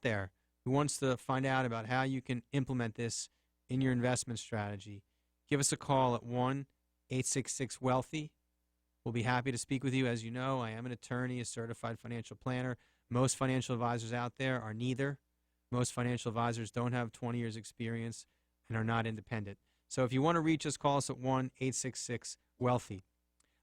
there who wants to find out about how you can implement this in your investment strategy, give us a call at 1-866-WEALTHY. We'll be happy to speak with you. As you know, I am an attorney, a certified financial planner. Most financial advisors out there are neither. Most financial advisors don't have 20 years experience and are not independent. So if you want to reach us, call us at 1-866-WEALTHY.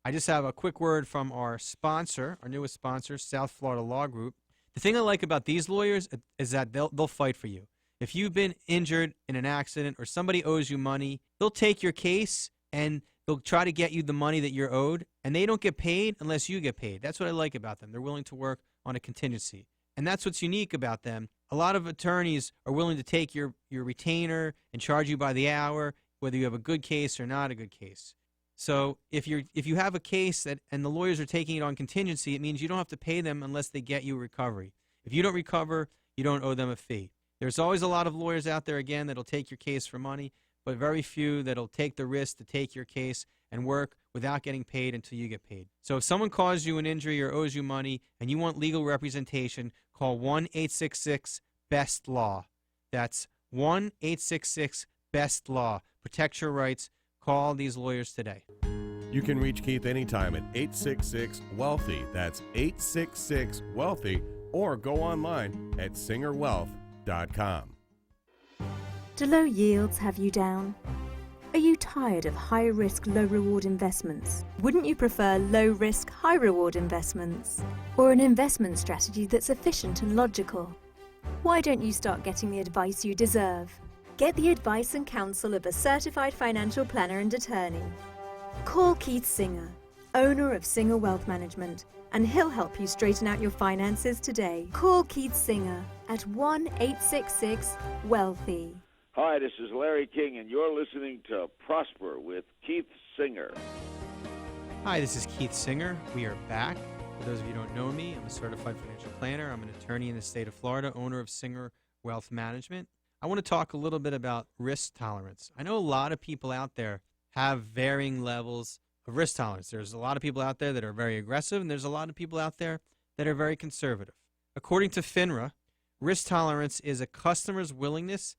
I just have a quick word from our sponsor, our newest sponsor, South Florida Law Group. The thing I like about these lawyers is that they'll fight for you. If you've been injured in an accident or somebody owes you money, they'll take your case and they'll try to get you the money that you're owed, and they don't get paid unless you get paid. That's what I like about them. They're willing to work on a contingency. And that's what's unique about them. A lot of attorneys are willing to take your retainer and charge you by the hour, whether you have a good case or not a good case. So if you have a case and the lawyers are taking it on contingency, it means you don't have to pay them unless they get you a recovery. If you don't recover, you don't owe them a fee. There's always a lot of lawyers out there, again, that'll take your case for money, but very few that'll take the risk to take your case and work without getting paid until you get paid. So if someone caused you an injury or owes you money and you want legal representation, call 1-866-BEST-LAW. That's 1-866-BEST-LAW. Protect your rights. Call these lawyers today. You can reach Keith anytime at 866-WEALTHY. That's 866-WEALTHY. Or go online at singerwealth.com. Do low yields have you down? Are you tired of high-risk, low-reward investments? Wouldn't you prefer low-risk, high-reward investments? Or an investment strategy that's efficient and logical? Why don't you start getting the advice you deserve? Get the advice and counsel of a certified financial planner and attorney. Call Keith Singer, owner of Singer Wealth Management, and he'll help you straighten out your finances today. Call Keith Singer at 1-866-WEALTHY. Hi, this is Larry King, and you're listening to Prosper with Keith Singer. Hi, this is Keith Singer. We are back. For those of you who don't know me, I'm a certified financial planner. I'm an attorney in the state of Florida, owner of Singer Wealth Management. I want to talk a little bit about risk tolerance. I know a lot of people out there have varying levels of risk tolerance. There's a lot of people out there that are very aggressive, and there's a lot of people out there that are very conservative. According to FINRA, risk tolerance is a customer's willingness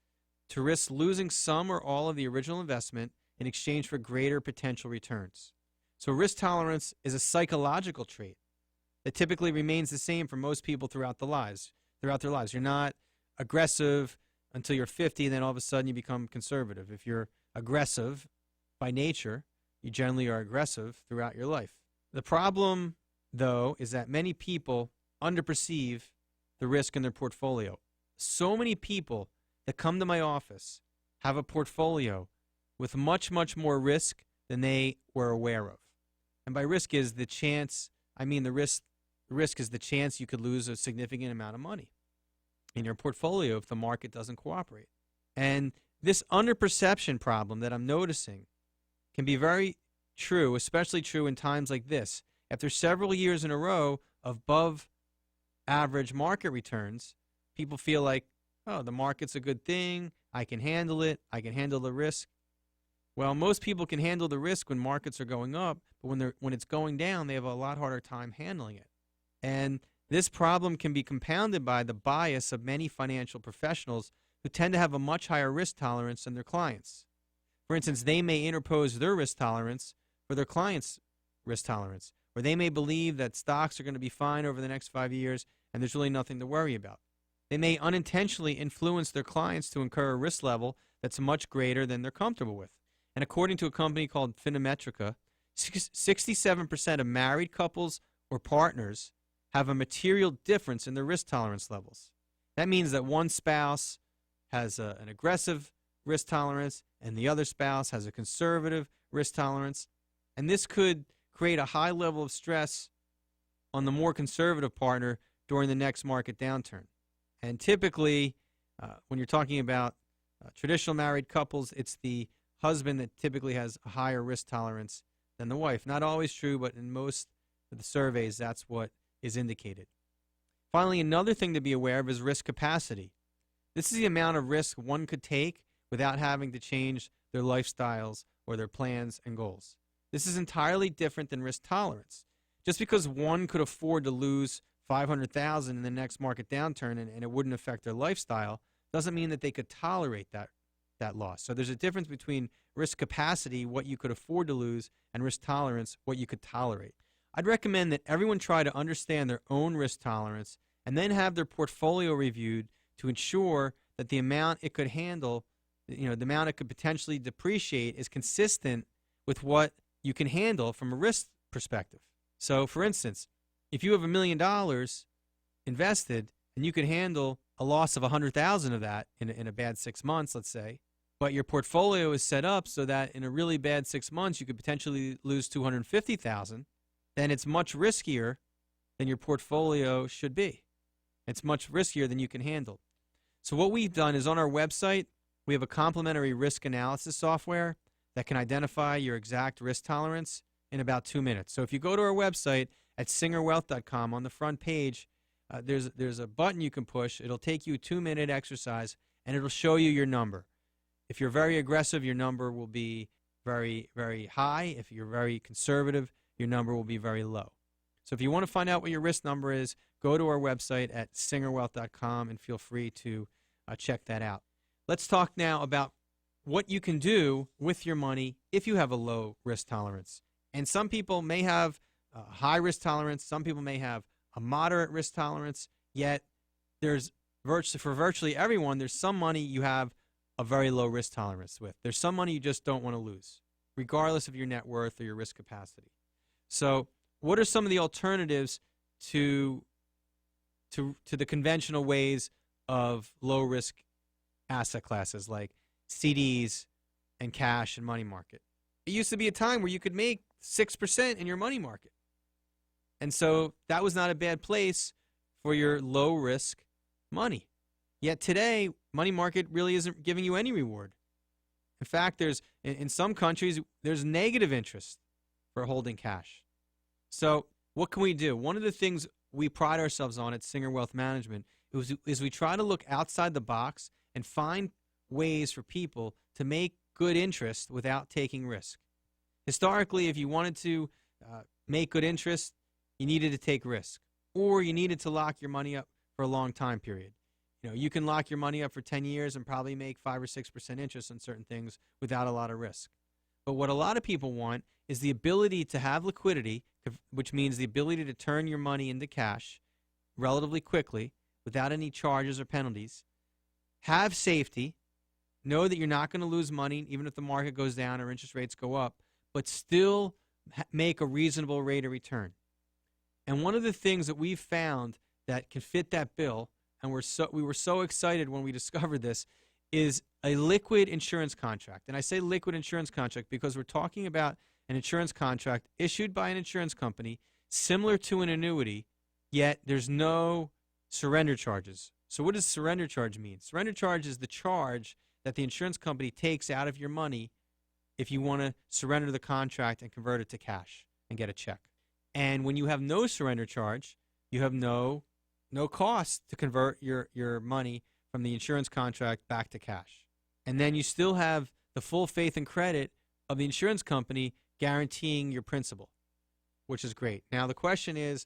to risk losing some or all of the original investment in exchange for greater potential returns. So risk tolerance is a psychological trait that typically remains the same for most people throughout their lives. You're not aggressive until you're 50, and then all of a sudden you become conservative. If you're aggressive by nature, you generally are aggressive throughout your life. The problem, though, is that many people underperceive the risk in their portfolio. So many people that come to my office have a portfolio with much, much more risk than they were aware of. And by risk is the chance, the risk is the chance you could lose a significant amount of money in your portfolio if the market doesn't cooperate. And this underperception problem that I'm noticing can be very true, especially true in times like this. After several years in a row of above average market returns, people feel like, oh, the market's a good thing, I can handle it, I can handle the risk. Well, most people can handle the risk when markets are going up, but when it's going down, they have a lot harder time handling it. And this problem can be compounded by the bias of many financial professionals who tend to have a much higher risk tolerance than their clients. For instance, they may interpose their risk tolerance for their client's risk tolerance, or they may believe that stocks are going to be fine over the next 5 years and there's really nothing to worry about. They may unintentionally influence their clients to incur a risk level that's much greater than they're comfortable with. And according to a company called Finametrica, 67% of married couples or partners have a material difference in their risk tolerance levels. That means that one spouse has an aggressive risk tolerance and the other spouse has a conservative risk tolerance. And this could create a high level of stress on the more conservative partner during the next market downturn. And typically, when you're talking about traditional married couples, it's the husband that typically has a higher risk tolerance than the wife. Not always true, but in most of the surveys, that's what is indicated. Finally, another thing to be aware of is risk capacity. This is the amount of risk one could take without having to change their lifestyles or their plans and goals. This is entirely different than risk tolerance. Just because one could afford to lose $500,000 in the next market downturn and it wouldn't affect their lifestyle, doesn't mean that they could tolerate that loss. So there's a difference between risk capacity, what you could afford to lose, and risk tolerance, what you could tolerate. I'd recommend that everyone try to understand their own risk tolerance and then have their portfolio reviewed to ensure that the amount it could handle, the amount it could potentially depreciate is consistent with what you can handle from a risk perspective. So, for instance, if you have $1 million invested and you could handle a loss of 100,000 of that in a bad 6 months, let's say, but your portfolio is set up so that in a really bad 6 months you could potentially lose 250,000, then it's much riskier than your portfolio should be. It's much riskier than you can handle. So what we've done is on our website, we have a complimentary risk analysis software that can identify your exact risk tolerance in about 2 minutes. So if you go to our website at singerwealth.com, on the front page, there's a button you can push. It'll take you a 2-minute exercise, and it'll show you your number. If you're very aggressive, your number will be very, very high. If you're very conservative, your number will be very low. So if you want to find out what your risk number is, go to our website at singerwealth.com and feel free to check that out. Let's talk now about what you can do with your money if you have a low risk tolerance. And some people may have a high risk tolerance. Some people may have a moderate risk tolerance. Yet there's for virtually everyone, there's some money you have a very low risk tolerance with. There's some money you just don't want to lose, regardless of your net worth or your risk capacity. So what are some of the alternatives to the conventional ways of low risk asset classes like CDs and cash and money market? It used to be a time where you could make 6% in your money market. And so that was not a bad place for your low risk money. Yet today, money market really isn't giving you any reward. In fact, in some countries, there's negative interest for holding cash. So what can we do? One of the things we pride ourselves on at Singer Wealth Management is we try to look outside the box and find ways for people to make good interest without taking risk. Historically, if you wanted to make good interest, you needed to take risk, or you needed to lock your money up for a long time period. You can lock your money up for 10 years and probably make 5 or 6% interest on certain things without a lot of risk. But what a lot of people want is the ability to have liquidity, which means the ability to turn your money into cash relatively quickly without any charges or penalties, have safety, know that you're not going to lose money even if the market goes down or interest rates go up, but still make a reasonable rate of return. And one of the things that we've found that can fit that bill, and we were so excited when we discovered this, is a liquid insurance contract. And I say liquid insurance contract because we're talking about an insurance contract issued by an insurance company similar to an annuity, yet there's no surrender charges. So what does surrender charge mean? Surrender charge is the charge that the insurance company takes out of your money if you want to surrender the contract and convert it to cash and get a check. And when you have no surrender charge, you have no cost to convert your money from the insurance contract back to cash. And then you still have the full faith and credit of the insurance company guaranteeing your principal, which is great. Now the question is,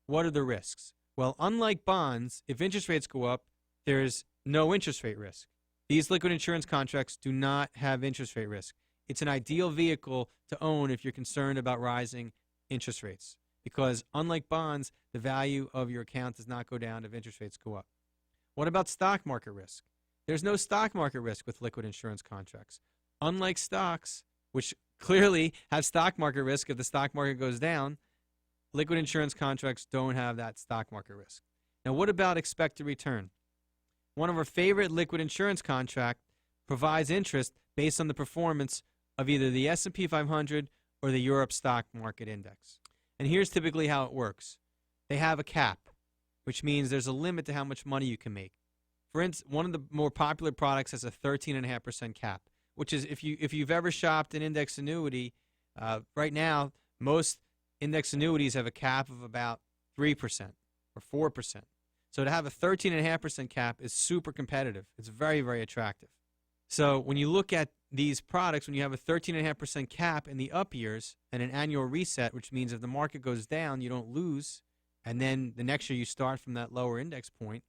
what are the risks? Well, unlike bonds, if interest rates go up, there's no interest rate risk. These liquid insurance contracts do not have interest rate risk. It's an ideal vehicle to own if you're concerned about rising interest rates, because unlike bonds, the value of your account does not go down if interest rates go up. What about stock market risk? There's no stock market risk with liquid insurance contracts. Unlike stocks, which clearly have stock market risk if the stock market goes down, liquid insurance contracts don't have that stock market risk. Now, what about expected return? One of our favorite liquid insurance contract provides interest based on the performance of either the S&P 500 or the Europe Stock Market Index. And here's typically how it works. They have a cap, which means there's a limit to how much money you can make. For instance, one of the more popular products has a 13.5% cap, which is if you've ever shopped an index annuity, right now most index annuities have a cap of about 3% or 4%. So to have a 13.5% cap is super competitive. It's very, very attractive. So when you look at these products, when you have a 13.5% cap in the up years and an annual reset, which means if the market goes down, you don't lose and then the next year you start from that lower index point.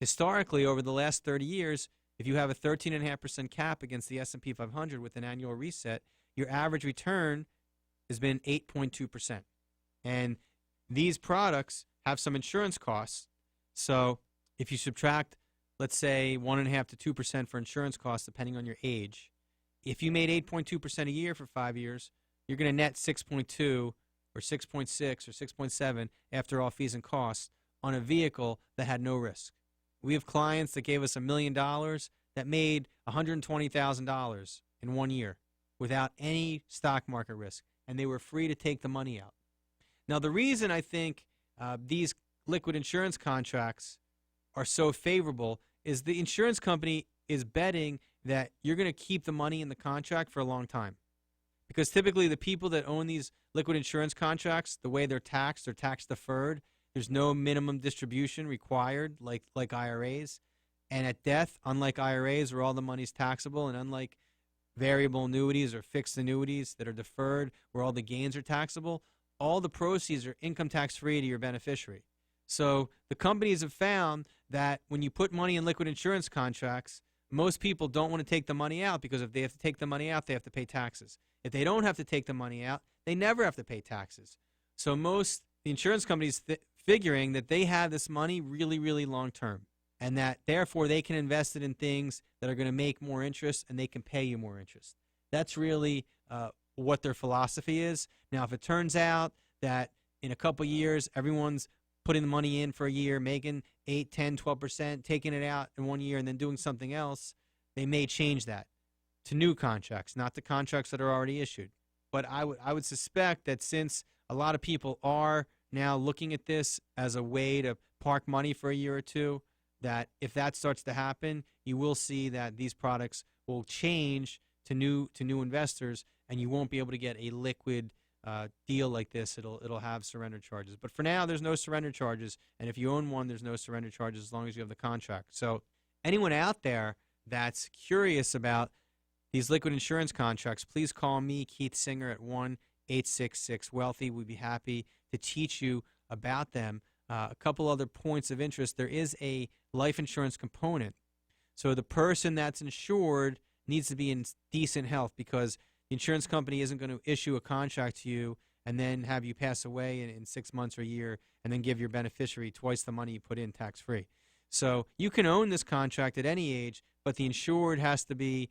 Historically, over the last 30 years, if you have a 13.5% cap against the S&P 500 with an annual reset, your average return has been 8.2%. And these products have some insurance costs. So if you subtract, let's say, 1.5 to 2% for insurance costs, depending on your age, if you made 8.2% a year for 5 years, you're going to net 6.2 or 6.6 or 6.7 after all fees and costs on a vehicle that had no risk. We have clients that gave us $1 million that made $120,000 in 1 year without any stock market risk, and they were free to take the money out. Now, the reason I think these liquid insurance contracts are so favorable is the insurance company is betting that you're going to keep the money in the contract for a long time. Because typically the people that own these liquid insurance contracts, the way they're tax deferred. There's no minimum distribution required like IRAs. And at death, unlike IRAs where all the money's taxable, and unlike variable annuities or fixed annuities that are deferred where all the gains are taxable, all the proceeds are income tax free to your beneficiary. So the companies have found that when you put money in liquid insurance contracts, most people don't want to take the money out because if they have to take the money out, they have to pay taxes. If they don't have to take the money out, they never have to pay taxes. So most the insurance companies figuring that they have this money really, really long term, and that therefore they can invest it in things that are going to make more interest and they can pay you more interest. That's really what their philosophy is. Now, if it turns out that in a couple years everyone's putting the money in for a year, making 8, 10, 12%, taking it out in 1 year and then doing something else, they may change that to new contracts, not the contracts that are already issued. But I would suspect that since a lot of people are now looking at this as a way to park money for a year or two, that if that starts to happen, you will see that these products will change to new investors, and you won't be able to get a liquid deal like this. It'll have surrender charges. But for now, there's no surrender charges, and if you own one, there's no surrender charges as long as you have the contract. So anyone out there that's curious about these liquid insurance contracts, please call me, Keith Singer, at 1-866-WEALTHY. We'd be happy to teach you about them. A couple other points of interest. There is a life insurance component. So the person that's insured needs to be in decent health, because the insurance company isn't going to issue a contract to you and then have you pass away in 6 months or a year and then give your beneficiary twice the money you put in tax-free. So you can own this contract at any age, but the insured has to be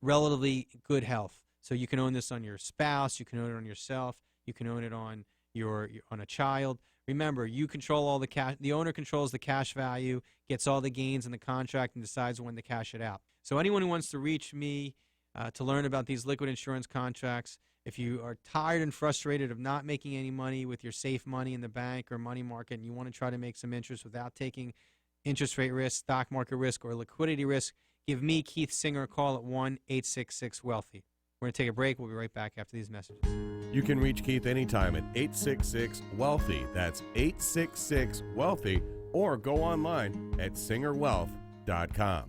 relatively good health. So you can own this on your spouse, you can own it on yourself, you can own it on on a child. Remember, you control all the cash. The owner controls the cash value, gets all the gains in the contract, and decides when to cash it out. So anyone who wants to reach me to learn about these liquid insurance contracts, if you are tired and frustrated of not making any money with your safe money in the bank or money market, and you want to try to make some interest without taking interest rate risk, stock market risk, or liquidity risk, give me, Keith Singer, a call at 1-866-WEALTHY. We're going to take a break. We'll be right back after these messages. You can reach Keith anytime at 866-WEALTHY. That's 866-WEALTHY. Or go online at singerwealth.com.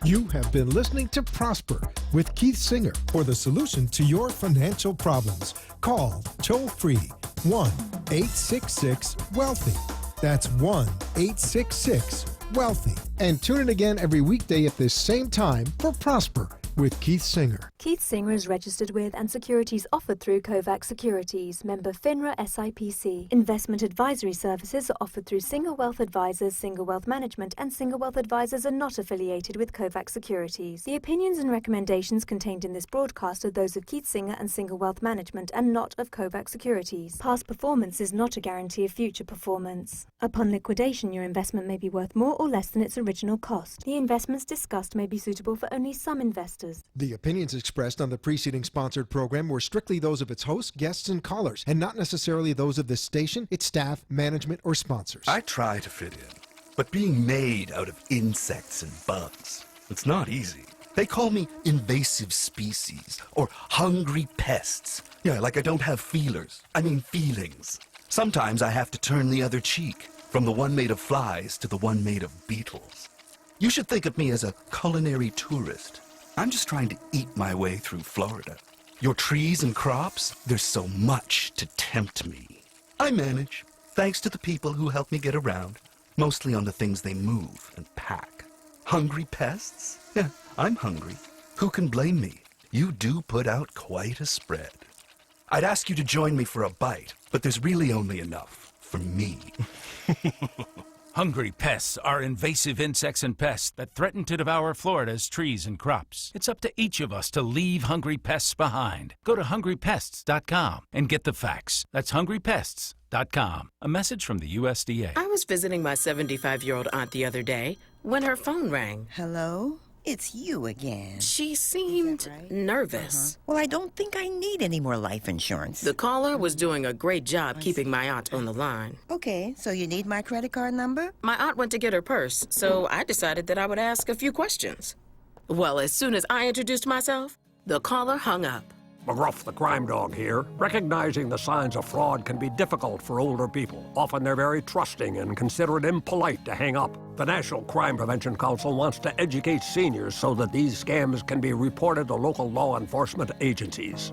You have been listening to Prosper with Keith Singer for the solution to your financial problems. Call toll-free 1-866-WEALTHY. That's 1-866-WEALTHY. And tune in again every weekday at this same time for Prosper with Keith Singer. Keith Singer is registered with and securities offered through Kovac Securities, member FINRA SIPC. Investment advisory services are offered through Singer Wealth Advisors, Singer Wealth Management, and Singer Wealth Advisors are not affiliated with Kovac Securities. The opinions and recommendations contained in this broadcast are those of Keith Singer and Singer Wealth Management and not of Kovac Securities. Past performance is not a guarantee of future performance. Upon liquidation, your investment may be worth more or less than its original cost. The investments discussed may be suitable for only some investors. The opinions expressed on the preceding sponsored program were strictly those of its hosts, guests, and callers, and not necessarily those of this station, its staff, management, or sponsors. I try to fit in, but being made out of insects and bugs, it's not easy. They call me invasive species or hungry pests. Yeah, like I don't have feelings. Sometimes I have to turn the other cheek, from the one made of flies to the one made of beetles. You should think of me as a culinary tourist. I'm just trying to eat my way through Florida. Your trees and crops, there's so much to tempt me. I manage, thanks to the people who help me get around, mostly on the things they move and pack. Hungry pests? Yeah, I'm hungry. Who can blame me? You do put out quite a spread. I'd ask you to join me for a bite, but there's really only enough for me. Hungry pests are invasive insects and pests that threaten to devour Florida's trees and crops. It's up to each of us to leave hungry pests behind. Go to hungrypests.com and get the facts. That's hungrypests.com. A message from the USDA. I was visiting my 75-year-old aunt the other day when her phone rang. Hello? It's you again. She seemed nervous. Well, I don't think I need any more life insurance. The caller was doing a great job keeping my aunt on the line. Okay, so you need my credit card number? My aunt went to get her purse, so I decided that I would ask a few questions. Well, as soon as I introduced myself, the caller hung up. McGruff the crime dog here. Recognizing the signs of fraud can be difficult for older people. Often they're very trusting and consider it impolite to hang up. The National Crime Prevention Council wants to educate seniors so that these scams can be reported to local law enforcement agencies.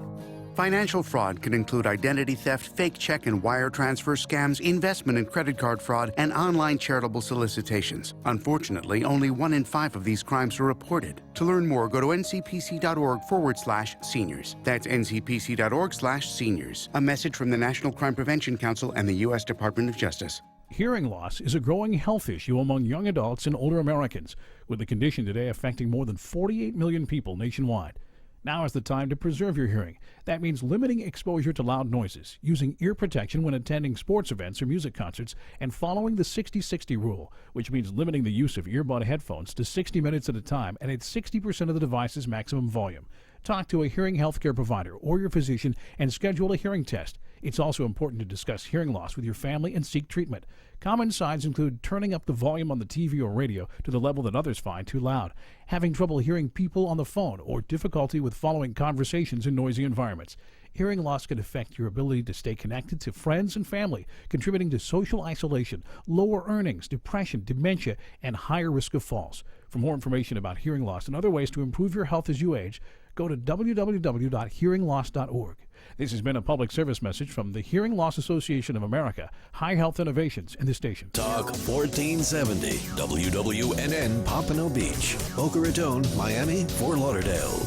Financial fraud can include identity theft, fake check and wire transfer scams, investment and credit card fraud, and online charitable solicitations. Unfortunately, only 1 in 5 of these crimes are reported. To learn more, go to ncpc.org/seniors. That's ncpc.org/seniors. A message from the National Crime Prevention Council and the U.S. Department of Justice. Hearing loss is a growing health issue among young adults and older Americans, with the condition today affecting more than 48 million people nationwide. Now is the time to preserve your hearing. That means limiting exposure to loud noises, using ear protection when attending sports events or music concerts, and following the 60-60 rule, which means limiting the use of earbud headphones to 60 minutes at a time and at 60% of the device's maximum volume. Talk to a hearing healthcare provider or your physician and schedule a hearing test. It's also important to discuss hearing loss with your family and seek treatment. Common signs include turning up the volume on the TV or radio to the level that others find too loud, having trouble hearing people on the phone, or difficulty with following conversations in noisy environments. Hearing loss can affect your ability to stay connected to friends and family, contributing to social isolation, lower earnings, depression, dementia, and higher risk of falls. For more information about hearing loss and other ways to improve your health as you age, go to www.hearingloss.org. This has been a public service message from the Hearing Loss Association of America, High Health Innovations, and the station. Talk 1470, WWNN Pompano Beach, Boca Raton, Miami, Fort Lauderdale.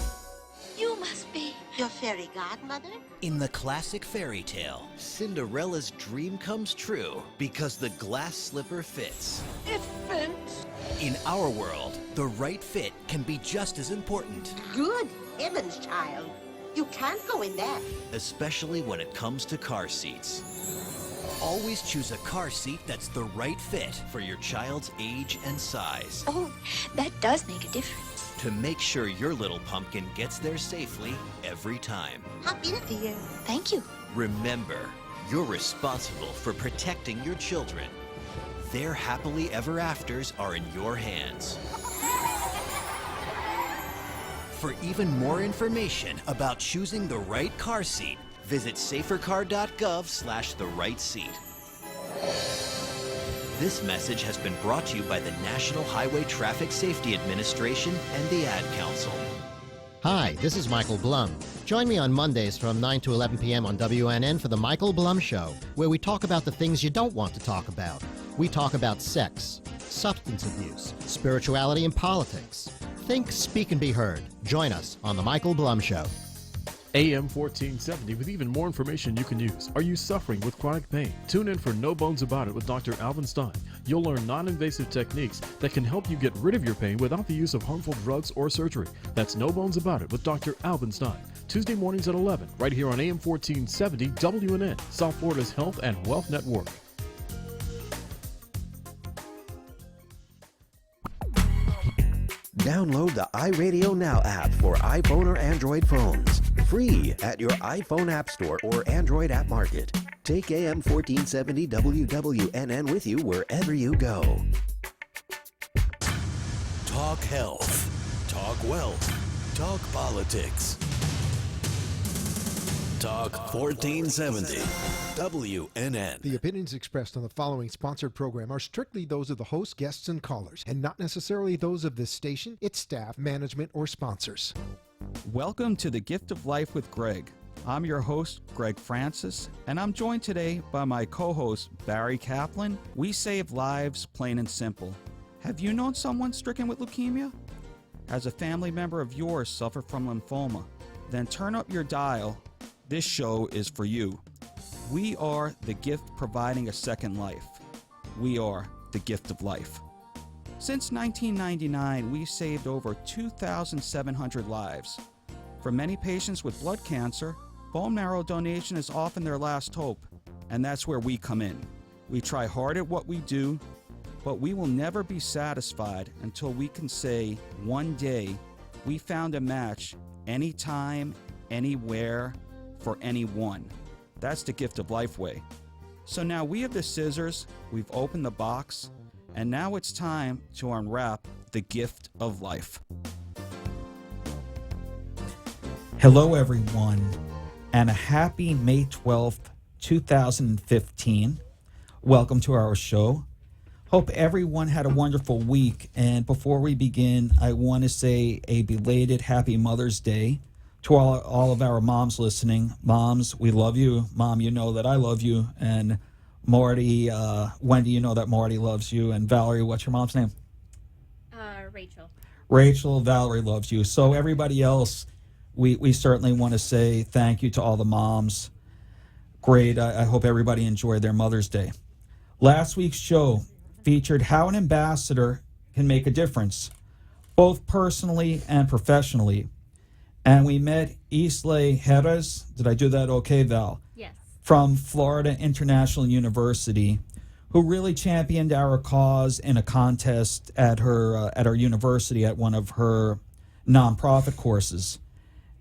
You must be your fairy godmother? In the classic fairy tale, Cinderella's dream comes true because the glass slipper fits. It fits. In our world, the right fit can be just as important. Good heavens, child. You can't go in that. Especially when it comes to car seats. Always choose a car seat that's the right fit for your child's age and size. Oh, that does make a difference. To make sure your little pumpkin gets there safely every time. Hop in, dear. Thank you. Remember, you're responsible for protecting your children. Their happily ever afters are in your hands. For even more information about choosing the right car seat, visit safercar.gov/the-right-seat. This message has been brought to you by the National Highway Traffic Safety Administration and the Ad Council. Hi, this is Michael Blum. Join me on Mondays from 9 to 11 p.m. on WNN for The Michael Blum Show, where we talk about the things you don't want to talk about. We talk about sex, substance abuse, spirituality, and politics. Think, speak, and be heard. Join us on The Michael Blum Show. AM 1470 with even more information you can use. Are you suffering with chronic pain? Tune in for No Bones About It with Dr. Alvin Stein. You'll learn non-invasive techniques that can help you get rid of your pain without the use of harmful drugs or surgery. That's No Bones About It with Dr. Alvin Stein. Tuesday mornings at 11, right here on AM 1470 WNN, South Florida's Health and Wealth Network. Download the iRadio Now app for iPhone or Android phones. Free at your iPhone App Store or Android App Market. Take AM 1470 WWNN with you wherever you go. Talk health. Talk wealth. Talk politics. Talk 1470. WNN. The opinions expressed on the following sponsored program are strictly those of the host, guests, and callers, and not necessarily those of this station, its staff, management, or sponsors. Welcome to The Gift of Life with Gregg. I'm your host, Gregg Francis, and I'm joined today by my co-host, Barry Kaplan. We save lives, plain and simple. Have you known someone stricken with leukemia? Has a family member of yours suffered from lymphoma? Then turn up your dial. This show is for you. We are the gift providing a second life. We are the gift of life. Since 1999, we've saved over 2,700 lives. For many patients with blood cancer, bone marrow donation is often their last hope, and that's where we come in. We try hard at what we do, but we will never be satisfied until we can say, one day, we found a match anytime, anywhere, for anyone. That's the gift of life way. So now we have the scissors, we've opened the box, and now it's time to unwrap the gift of life. Hello, everyone, and a happy May 12th, 2015. Welcome to our show. Hope everyone had a wonderful week. And before we begin, I want to say a belated Happy Mother's Day to all of our moms listening. Moms, we love you. Mom, you know that I love you. And Marty, Wendy, you know that Marty loves you. And Valerie, what's your mom's name? Rachel. Rachel, Valerie loves you. So everybody else, we certainly want to say thank you to all the moms. Great. I hope everybody enjoyed their Mother's Day. Last week's show featured how an ambassador can make a difference, both personally and professionally. And we met Isla Jerez. Did I do that okay, Val? Yes. From Florida International University, who really championed our cause in a contest at her university at one of her nonprofit courses,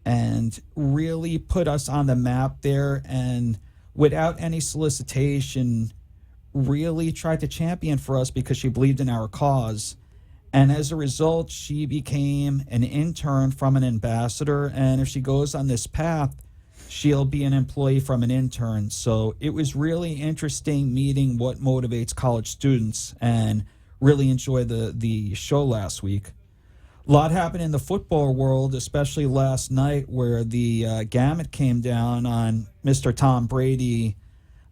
and really put us on the map there, and without any solicitation, really tried to champion for us because she believed in our cause. And as a result, she became an intern from an ambassador, and if she goes on this path, she'll be an employee from an intern. So it was really interesting meeting what motivates college students, and really enjoyed the show last week. A lot happened in the football world, especially last night, where the gamut came down on Mr. Tom Brady,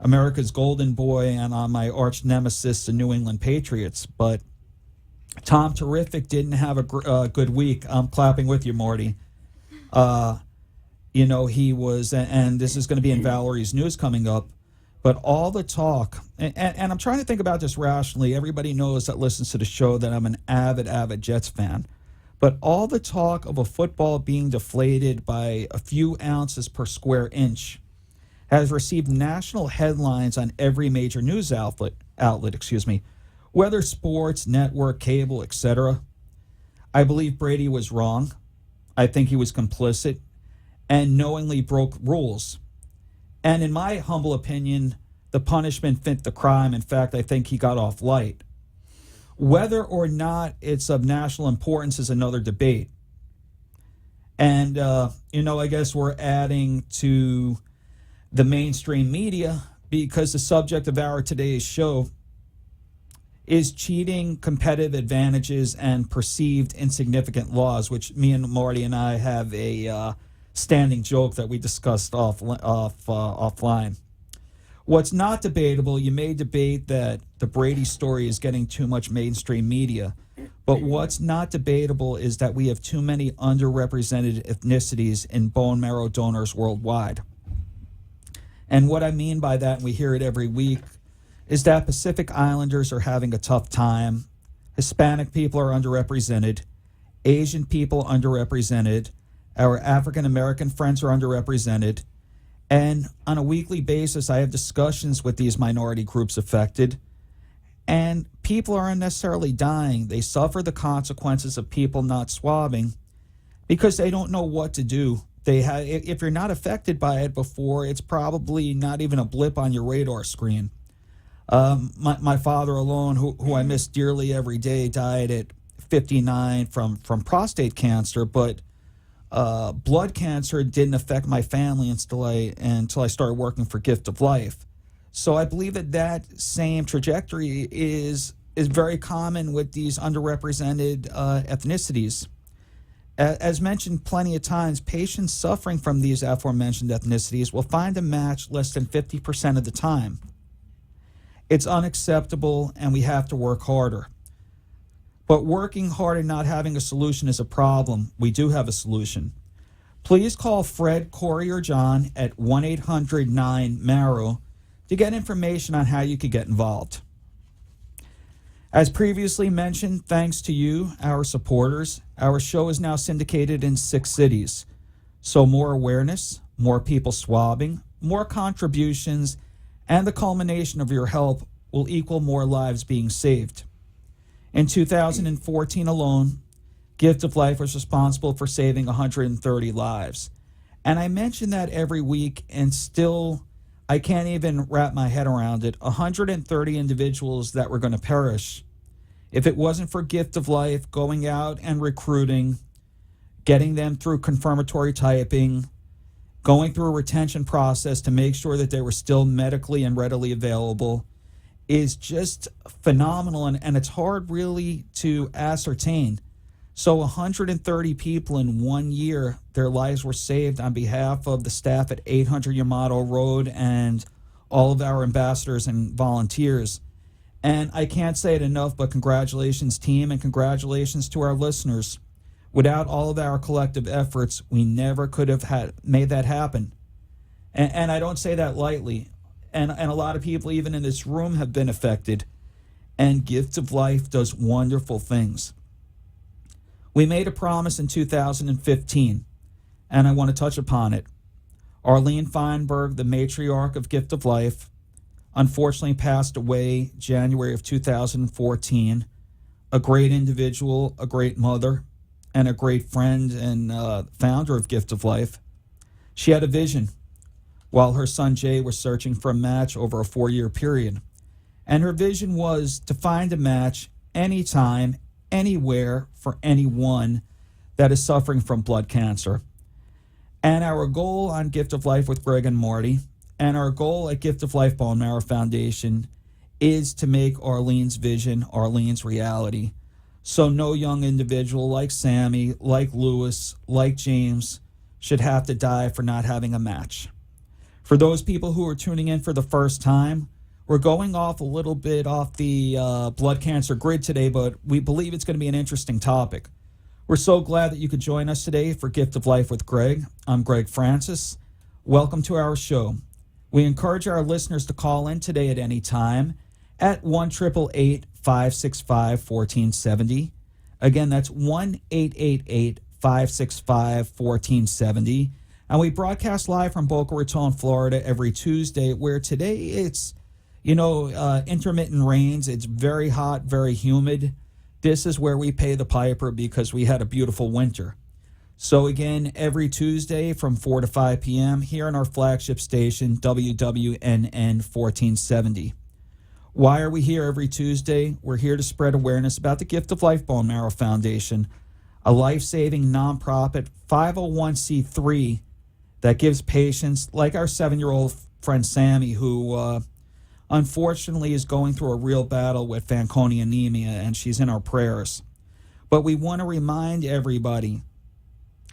America's golden boy, and on my arch nemesis, the New England Patriots. But Tom Terrific didn't have a good week. I'm clapping with you, Marty. He was, and this is going to be in Valerie's news coming up, but all the talk, and I'm trying to think about this rationally. Everybody knows that listens to the show that I'm an avid Jets fan. But all the talk of a football being deflated by a few ounces per square inch has received national headlines on every major news outlet, whether sports, network, cable, etc. I believe Brady was wrong. I think he was complicit and knowingly broke rules. And in my humble opinion, the punishment fit the crime. In fact, I think he got off light. Whether or not it's of national importance is another debate. And, I guess we're adding to the mainstream media because the subject of our today's show is cheating, competitive advantages, and perceived insignificant laws, which me and Marty and I have a standing joke that we discussed offline. What's not debatable, you may debate that the Brady story is getting too much mainstream media, but what's not debatable is that we have too many underrepresented ethnicities in bone marrow donors worldwide. And what I mean by that, and we hear it every week, is that Pacific Islanders are having a tough time, Hispanic people are underrepresented, Asian people underrepresented, our African American friends are underrepresented, and on a weekly basis, I have discussions with these minority groups affected, and people aren't necessarily dying. They suffer the consequences of people not swabbing because they don't know what to do. If you're not affected by it before, it's probably not even a blip on your radar screen. My father alone, who I miss dearly every day, died at 59 from prostate cancer, but blood cancer didn't affect my family until I started working for Gift of Life. So I believe that same trajectory is very common with these underrepresented ethnicities. As mentioned plenty of times, patients suffering from these aforementioned ethnicities will find a match less than 50% of the time. It's unacceptable, and we have to work harder. But working hard and not having a solution is a problem. We do have a solution. Please call Fred, Corey, or John at 1-800-9-MARROW to get information on how you could get involved. As previously mentioned, thanks to you, our supporters, our show is now syndicated in 6 cities. So more awareness, more people swabbing, more contributions, and the culmination of your help will equal more lives being saved. In 2014 alone, Gift of Life was responsible for saving 130 lives. And I mention that every week, and still I can't even wrap my head around it. 130 individuals that were going to perish. If it wasn't for Gift of Life going out and recruiting, getting them through confirmatory typing, going through a retention process to make sure that they were still medically and readily available, is just phenomenal, and it's hard really to ascertain. So 130 people in 1 year, their lives were saved on behalf of the staff at 800 Yamato Road and all of our ambassadors and volunteers. And I can't say it enough, but congratulations, team, and congratulations to our listeners. Without all of our collective efforts, we never could have made that happen. And I don't say that lightly. And a lot of people, even in this room, have been affected. And Gift of Life does wonderful things. We made a promise in 2015, and I want to touch upon it. Arlene Feinberg, the matriarch of Gift of Life, unfortunately passed away January of 2014. A great individual, a great mother, and a great friend and founder of Gift of Life. She had a vision while her son Jay was searching for a match over a 4-year period. And her vision was to find a match anytime, anywhere, for anyone that is suffering from blood cancer. And our goal on Gift of Life with Gregg and Marty, and our goal at Gift of Life Bone Marrow Foundation, is to make Arlene's vision Arlene's reality. So no young individual like Sammy, like Lewis, like James should have to die for not having a match. For those people who are tuning in for the first time, we're going off a little bit off the blood cancer grid today, but we believe it's going to be an interesting topic. We're so glad that you could join us today for Gift of Life with Gregg. I'm Gregg Francis. Welcome to our show. We encourage our listeners to call in today at any time at 1-888-565-1470. Again, that's 1-888-565-1470. And we broadcast live from Boca Raton, Florida every Tuesday, where today it's, intermittent rains. It's very hot, very humid. This is where we pay the piper because we had a beautiful winter. So again, every Tuesday from 4 to 5 p.m. here on our flagship station, WWNN 1470. Why are we here every Tuesday? We're here to spread awareness about the Gift of Life Bone Marrow Foundation, a life-saving nonprofit 501c3 that gives patients like our 7-year-old friend Sammy, who unfortunately is going through a real battle with Fanconi anemia, and she's in our prayers. But we want to remind everybody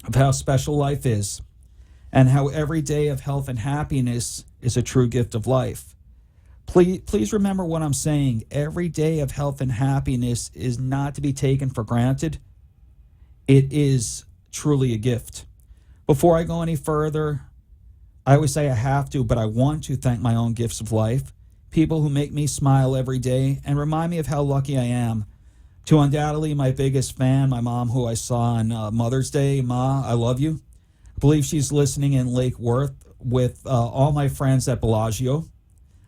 of how special life is and how every day of health and happiness is a true gift of life. Please remember what I'm saying. Every day of health and happiness is not to be taken for granted. It is truly a gift. Before I go any further, I always say I have to, but I want to thank my own gifts of life, people who make me smile every day and remind me of how lucky I am. To undoubtedly my biggest fan, my mom, who I saw on Mother's Day. Ma, I love you. I believe she's listening in Lake Worth with all my friends at Bellagio,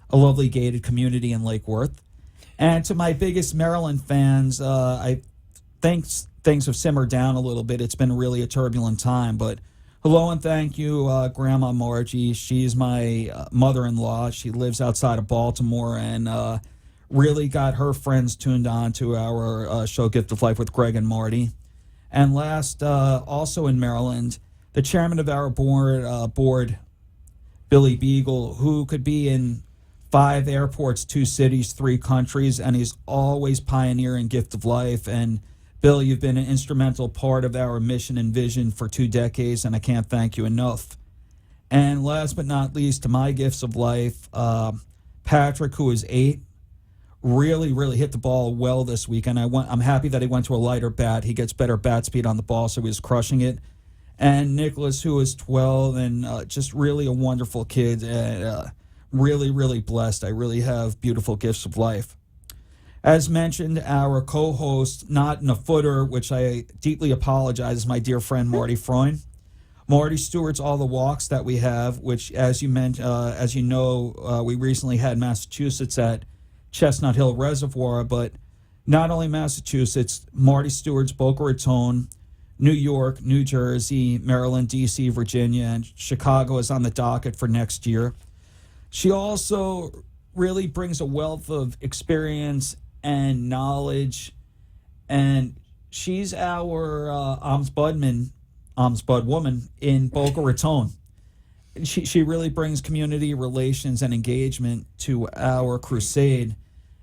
a lovely gated community in Lake Worth. And to my biggest Maryland fans, I think things have simmered down a little bit. It's been really a turbulent time, but hello and thank you, Grandma Margie. She's my mother-in-law. She lives outside of Baltimore and really got her friends tuned on to our show Gift of Life with Gregg and Marty. And last, also in Maryland, the chairman of our board, Billy Beagle, who could be in 5 airports, 2 cities, 3 countries, and he's always pioneering Gift of Life and Bill, you've been an instrumental part of our mission and vision for 2 decades, and I can't thank you enough. And last but not least, to my gifts of life, Patrick, who is 8, really hit the ball well this week, and I'm happy that he went to a lighter bat. He gets better bat speed on the ball, so he was crushing it. And Nicholas, who is 12, and just really a wonderful kid, really blessed. I really have beautiful gifts of life. As mentioned, our co-host, not in a footer, which I deeply apologize, is my dear friend Marty Freund. Marty stewards all the walks that we have, which, as you know, we recently had Massachusetts at Chestnut Hill Reservoir, but not only Massachusetts, Marty stewards Boca Raton, New York, New Jersey, Maryland, D.C., Virginia, and Chicago is on the docket for next year. She also really brings a wealth of experience and knowledge, and she's our ombudswoman in Boca Raton. She really brings community relations and engagement to our crusade.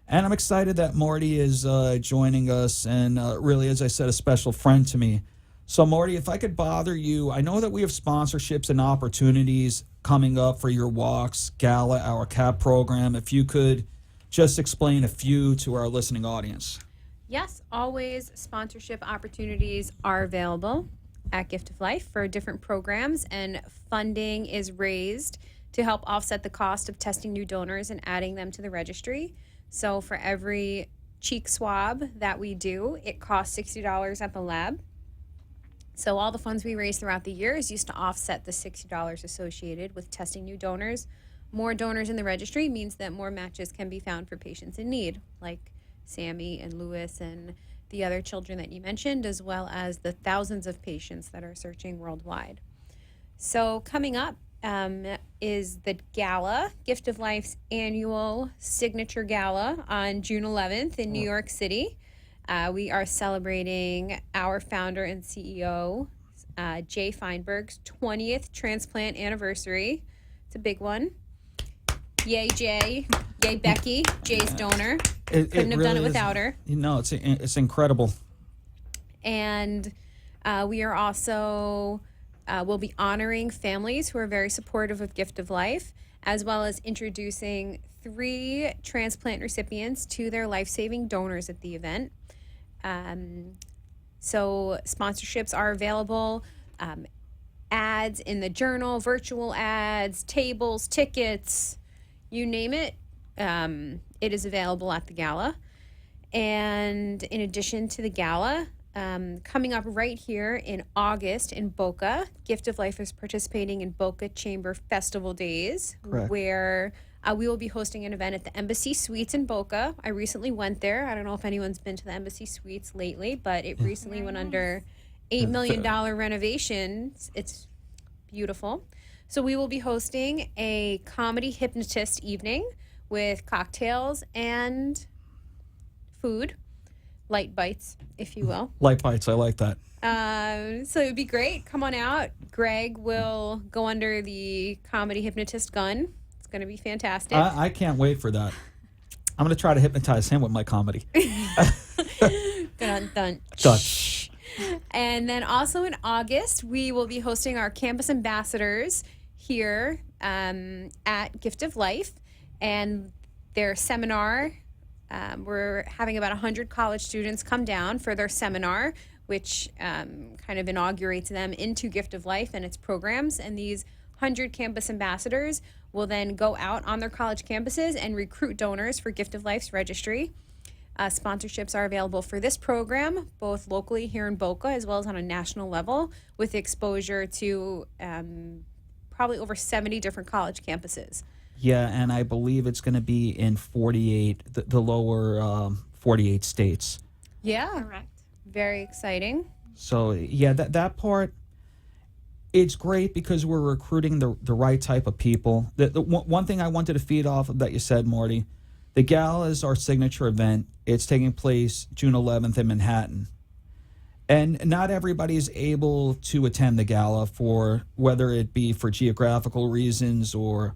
And I'm excited that Marty is joining us, and really, as I said, a special friend to me. So, Marty, if I could bother you, I know that we have sponsorships and opportunities coming up for your walks, gala, our CAP program. If you could just explain a few to our listening audience. Yes, always sponsorship opportunities are available at Gift of Life for different programs, and funding is raised to help offset the cost of testing new donors and adding them to the registry. So for every cheek swab that we do, it costs $60 at the lab. So all the funds we raise throughout the year is used to offset the $60 associated with testing new donors. More donors in the registry means that more matches can be found for patients in need, like Sammy and Lewis and the other children that you mentioned, as well as the thousands of patients that are searching worldwide. So coming up is the gala, Gift of Life's annual signature gala on June 11th in New York City. We are celebrating our founder and CEO, Jay Feinberg's 20th transplant anniversary. It's a big one. Yay, Jay. Yay, Becky. Jay's donor. Couldn't have done it without her. No, it's incredible. And we are also, we'll be honoring families who are very supportive of Gift of Life, as well as introducing 3 transplant recipients to their life-saving donors at the event. So sponsorships are available, ads in the journal, virtual ads, tables, tickets, you name it. It is available at the gala. And in addition to the gala, coming up right here in August in Boca, Gift of Life is participating in Boca Chamber Festival Days. Correct. Where we will be hosting an event at the Embassy Suites in Boca. I recently went there. I don't know if anyone's been to the Embassy Suites lately, but it recently went under $8 million renovations. It's beautiful. So we will be hosting a comedy hypnotist evening with cocktails and food, light bites, if you will. Light bites, I like that. So it would be great. Come on out. Gregg will go under the comedy hypnotist gun. It's going to be fantastic. I can't wait for that. I'm going to try to hypnotize him with my comedy. Dun, dun. Done. And then also in August, we will be hosting our campus ambassadors here at Gift of Life. And their seminar, we're having about 100 college students come down for their seminar, which kind of inaugurates them into Gift of Life and its programs. And these 100 campus ambassadors will then go out on their college campuses and recruit donors for Gift of Life's registry. Sponsorships are available for this program, both locally here in Boca as well as on a national level, with exposure to probably over 70 different college campuses. Yeah, and I believe it's going to be in 48, the lower 48 states. Yeah, correct. Very exciting. So, yeah, that part, it's great because we're recruiting the right type of people. The one thing I wanted to feed off of that you said, Marty, the gala is our signature event. It's taking place June 11th in Manhattan. And not everybody is able to attend the gala, for whether it be for geographical reasons or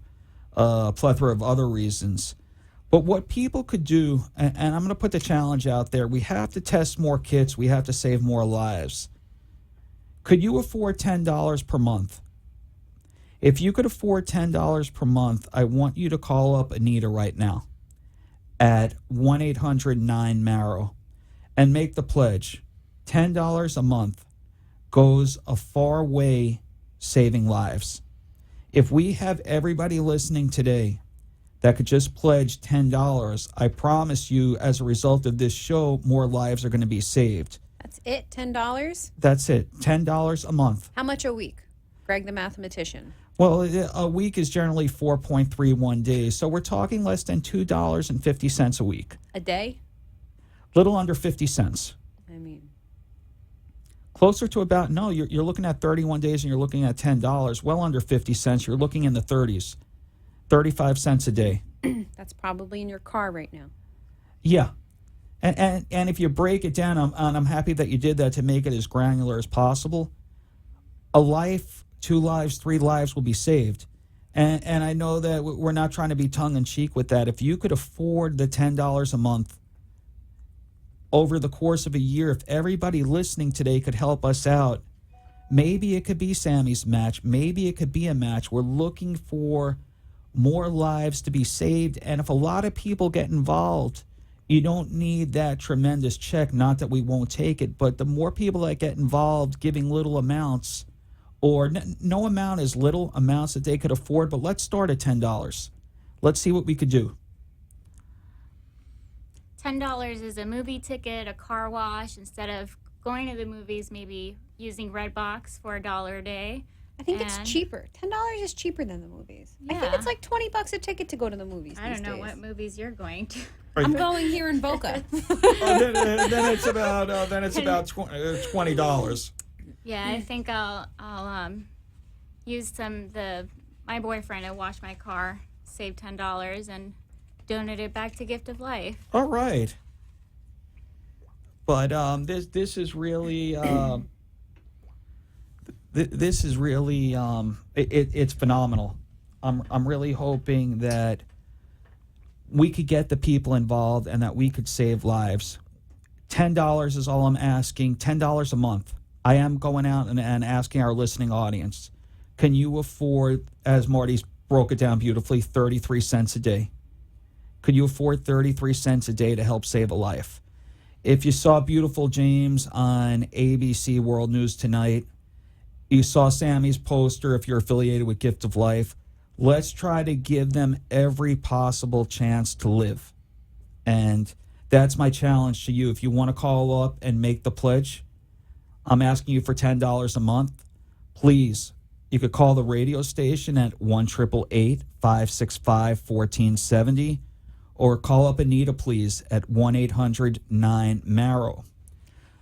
a plethora of other reasons. But what people could do, and I'm going to put the challenge out there, we have to test more kits. We have to save more lives. Could you afford $10 per month? If you could afford $10 per month, I want you to call up Anita right now at 1-800-9-MARROW and make the pledge. $10 a month goes a far way saving lives. If we have everybody listening today that could just pledge $10, I promise you, as a result of this show, more lives are going to be saved. That's it, $10? That's it, $10 a month. How much a week? Greg the mathematician. Well, a week is generally 4.31 days, so we're talking less than $2.50 a week. A day? Little under 50 cents. I mean, Closer to about, no, you're looking at 31 days and you're looking at $10. Well under 50 cents, you're looking in the 30s. 35 cents a day. that's probably in your car right now. Yeah. And if you break it down, I'm happy that you did that to make it as granular as possible. A life, 2 lives, 3 lives will be saved. And I know that we're not trying to be tongue-in-cheek with that. If you could afford the $10 a month over the course of a year, if everybody listening today could help us out, maybe it could be Sammy's match. Maybe it could be a match. We're looking for more lives to be saved. And if a lot of people get involved, you don't need that tremendous check. Not that we won't take it, but the more people that get involved giving little amounts, or no amount is little, amounts that they could afford, but let's start at $10. Let's see what we could do. $10 is a movie ticket, a car wash. Instead of going to the movies, maybe using Redbox for $1 a day. I think it's cheaper. $10 is cheaper than the movies. I think it's like $20 a ticket to go to the movies. I don't know what movies you're going to. I'm going here in Boca. Then it's about $20. Yeah, I think I'll use my boyfriend to wash my car, save $10, and donate it back to Gift of Life. All right. But this is really this is really it's phenomenal. I'm really hoping that we could get the people involved and that we could save lives. $10 is all I'm asking. $10 a month. I am going out and asking our listening audience, can you afford, as Marty's broke it down beautifully, 33 cents a day? Could you afford 33 cents a day to help save a life? If you saw Beautiful James on ABC World News tonight, you saw Sammy's poster if you're affiliated with Gift of Life, let's try to give them every possible chance to live. And that's my challenge to you. If you want to call up and make the pledge, I'm asking you for $10 a month. Please, you could call the radio station at 1-888-565-1470 or call up Anita, please, at 1-800-9-MARROW.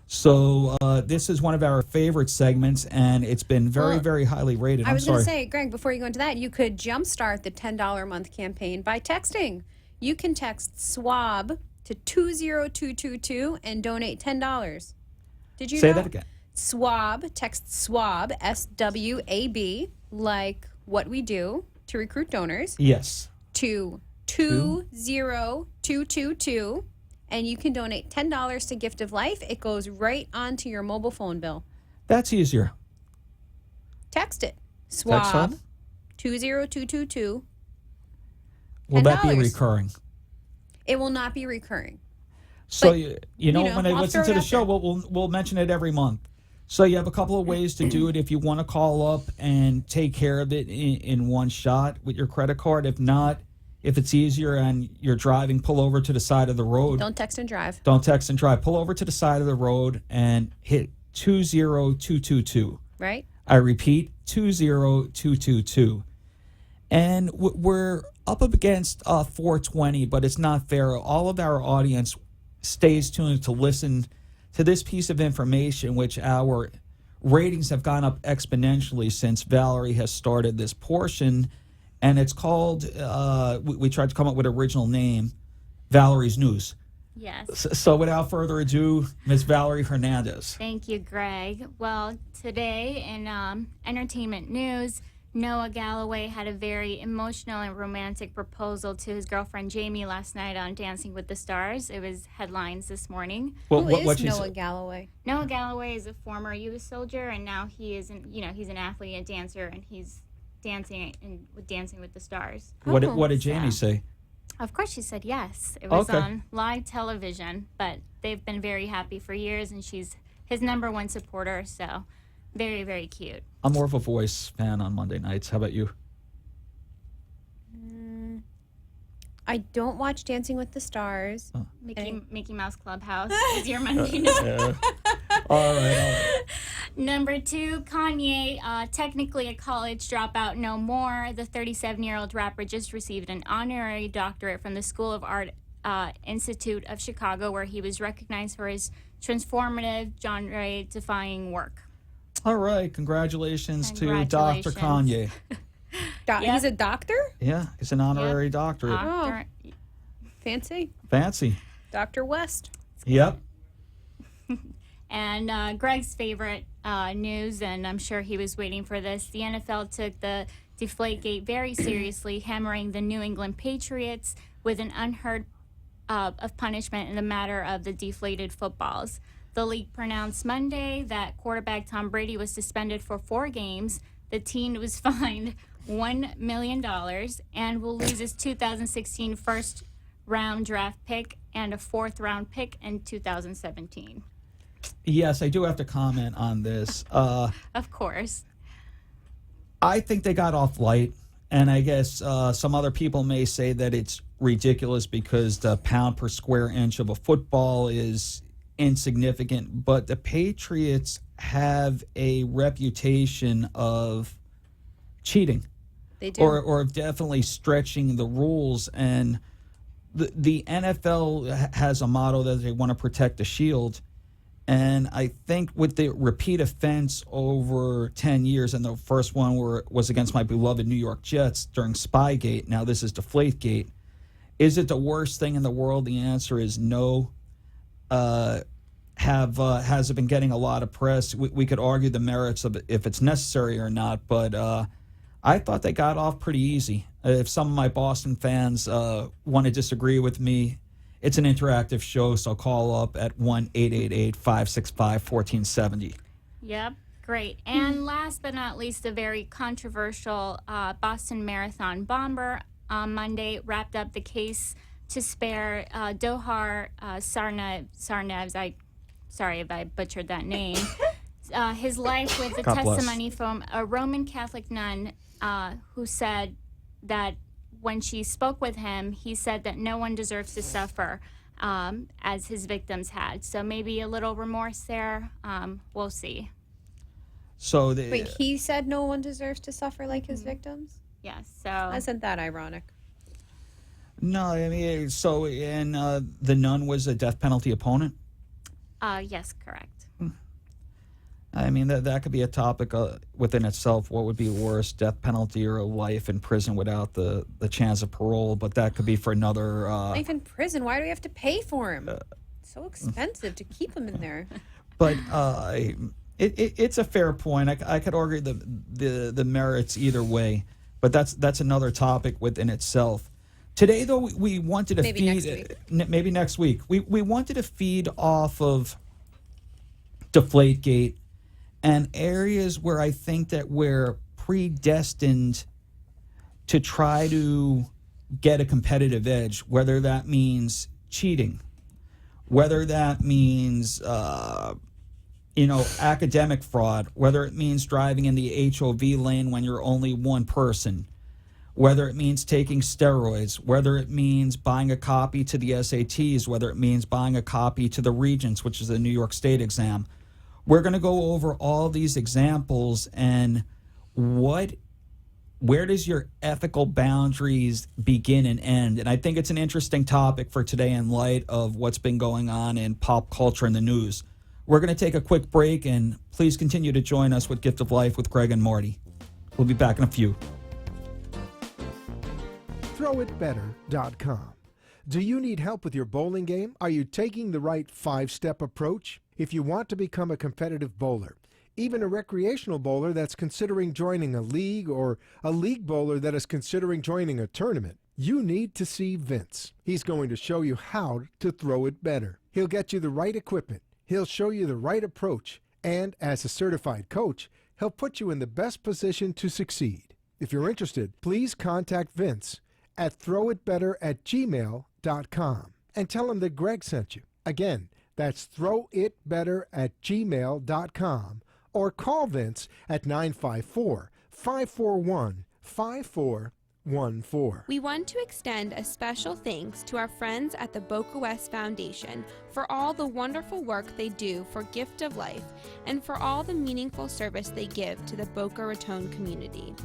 So this is one of our favorite segments, and it's been very highly rated. I was going to say, Greg, before you go into that, you could jumpstart the $10 a month campaign by texting. You can text SWAB to 20222 and donate $10. Did you say know? That again? SWAB, text SWAB, SWAB, like what we do to recruit donors. Yes. To 20222, and you can donate $10 to Gift of Life. It goes right onto your mobile phone bill. That's easier. Text it. Text SWAB 20222. Will that be $10. recurring? It will not be recurring. So, But, you know, when I I'll listen throw to it the out show, there. we'll mention it every month. So you have a couple of ways to do it if you want to call up and take care of it in one shot with your credit card. If not, if it's easier and you're driving, pull over to the side of the road. Don't text and drive. Don't text and drive. Pull over to the side of the road and hit 20222. Right? I repeat, 20222. And we're up against 420, but it's not fair. All of our audience stays tuned to listen to this piece of information, which our ratings have gone up exponentially since Valerie has started this portion. And it's called, we tried to come up with an original name, Valerie's News. Yes. So without further ado, Ms. Valerie Hernandez. Thank you, Greg. Well, today in entertainment news, Noah Galloway had a very emotional and romantic proposal to his girlfriend Jamie last night on Dancing with the Stars. It was headlines this morning. Well, Who what is she Noah said- Galloway? Noah Galloway is a former U.S. soldier, and now he is he's an athlete and dancer, and he's dancing with Dancing with the Stars. What did Jamie say? Of course, she said yes. It was Okay. on live television, but they've been very happy for years, and she's his #1 supporter. So, very, very cute. I'm more of a Voice fan on Monday nights. How about you? I don't watch Dancing with the Stars. Mickey Mouse Clubhouse is your Monday night. All right. #2, Kanye, technically a college dropout no more. The 37-year-old rapper just received an honorary doctorate from the School of Art Institute of Chicago, where he was recognized for his transformative, genre-defying work. All right. Congratulations to Dr. Kanye. He's a doctor? Yeah, it's an honorary doctorate. Oh, fancy. Fancy. Dr. West. Yep. And Gregg's favorite news, and I'm sure he was waiting for this, the NFL took the Deflategate very seriously, hammering the New England Patriots with an unheard of punishment in the matter of the deflated footballs. The league pronounced Monday that quarterback Tom Brady was suspended for 4 games. The team was fined $1 million and will lose his 2016 first-round draft pick and a 4th-round pick in 2017. Yes, I do have to comment on this. Of course. I think they got off light, and I guess some other people may say that it's ridiculous because the pound per square inch of a football is insignificant, but the Patriots have a reputation of cheating. They do. Or of definitely stretching the rules, and the NFL has a motto that they want to protect the shield. And I think with the repeat offense over 10 years, and the first one was against my beloved New York Jets during Spygate, now this is Deflategate. Is it the worst thing in the world? The answer is no. Has it been getting a lot of press? We could argue the merits of it, if it's necessary or not, but I thought they got off pretty easy. If some of my Boston fans want to disagree with me, it's an interactive show, so call up at 1-888-565-1470. Yep, great. And last but not least, a very controversial Boston Marathon bomber on Monday wrapped up the case to spare Dohar Sarnevs. Sorry if I butchered that name. His life with the testimony from a Roman Catholic nun who said that when she spoke with him, he said that no one deserves to suffer as his victims had. So maybe a little remorse there. We'll see. So Wait, he said no one deserves to suffer like his victims? Yes. So Isn't that ironic? No, I mean, so and the nun was a death penalty opponent? Yes, correct. I mean, that could be a topic within itself. What would be worse, death penalty or a life in prison without the chance of parole? But that could be for another... Life in prison. Why do we have to pay for him? It's so expensive to keep him in there. But it's a fair point. I could argue the merits either way. But that's another topic within itself. Today, though, we wanted to Maybe next week. Maybe next week. We wanted to feed off of Deflategate and areas where I think that we're predestined to try to get a competitive edge, whether that means cheating, whether that means, academic fraud, whether it means driving in the HOV lane when you're only one person, whether it means taking steroids, whether it means buying a copy to the SATs, whether it means buying a copy to the Regents, which is the New York State exam. We're going to go over all these examples and where does your ethical boundaries begin and end? And I think it's an interesting topic for today in light of what's been going on in pop culture and the news. We're going to take a quick break, and please continue to join us with Gift of Life with Gregg and Marty. We'll be back in a few. ThrowItBetter.com. Do you need help with your bowling game? Are you taking the right 5-step approach? If you want to become a competitive bowler, even a recreational bowler that's considering joining a league or a league bowler that is considering joining a tournament. You need to see Vince. He's going to show you how to throw it better. He'll get you the right equipment. He'll show you the right approach. And as a certified coach, he'll put you in the best position to succeed. If you're interested, please contact Vince at throwitbetter@gmail.com and tell him that Gregg sent you. Again, that's throwitbetter@gmail.com, or call Vince at 954-541-5414. We want to extend a special thanks to our friends at the Boca West Foundation for all the wonderful work they do for Gift of Life and for all the meaningful service they give to the Boca Raton community.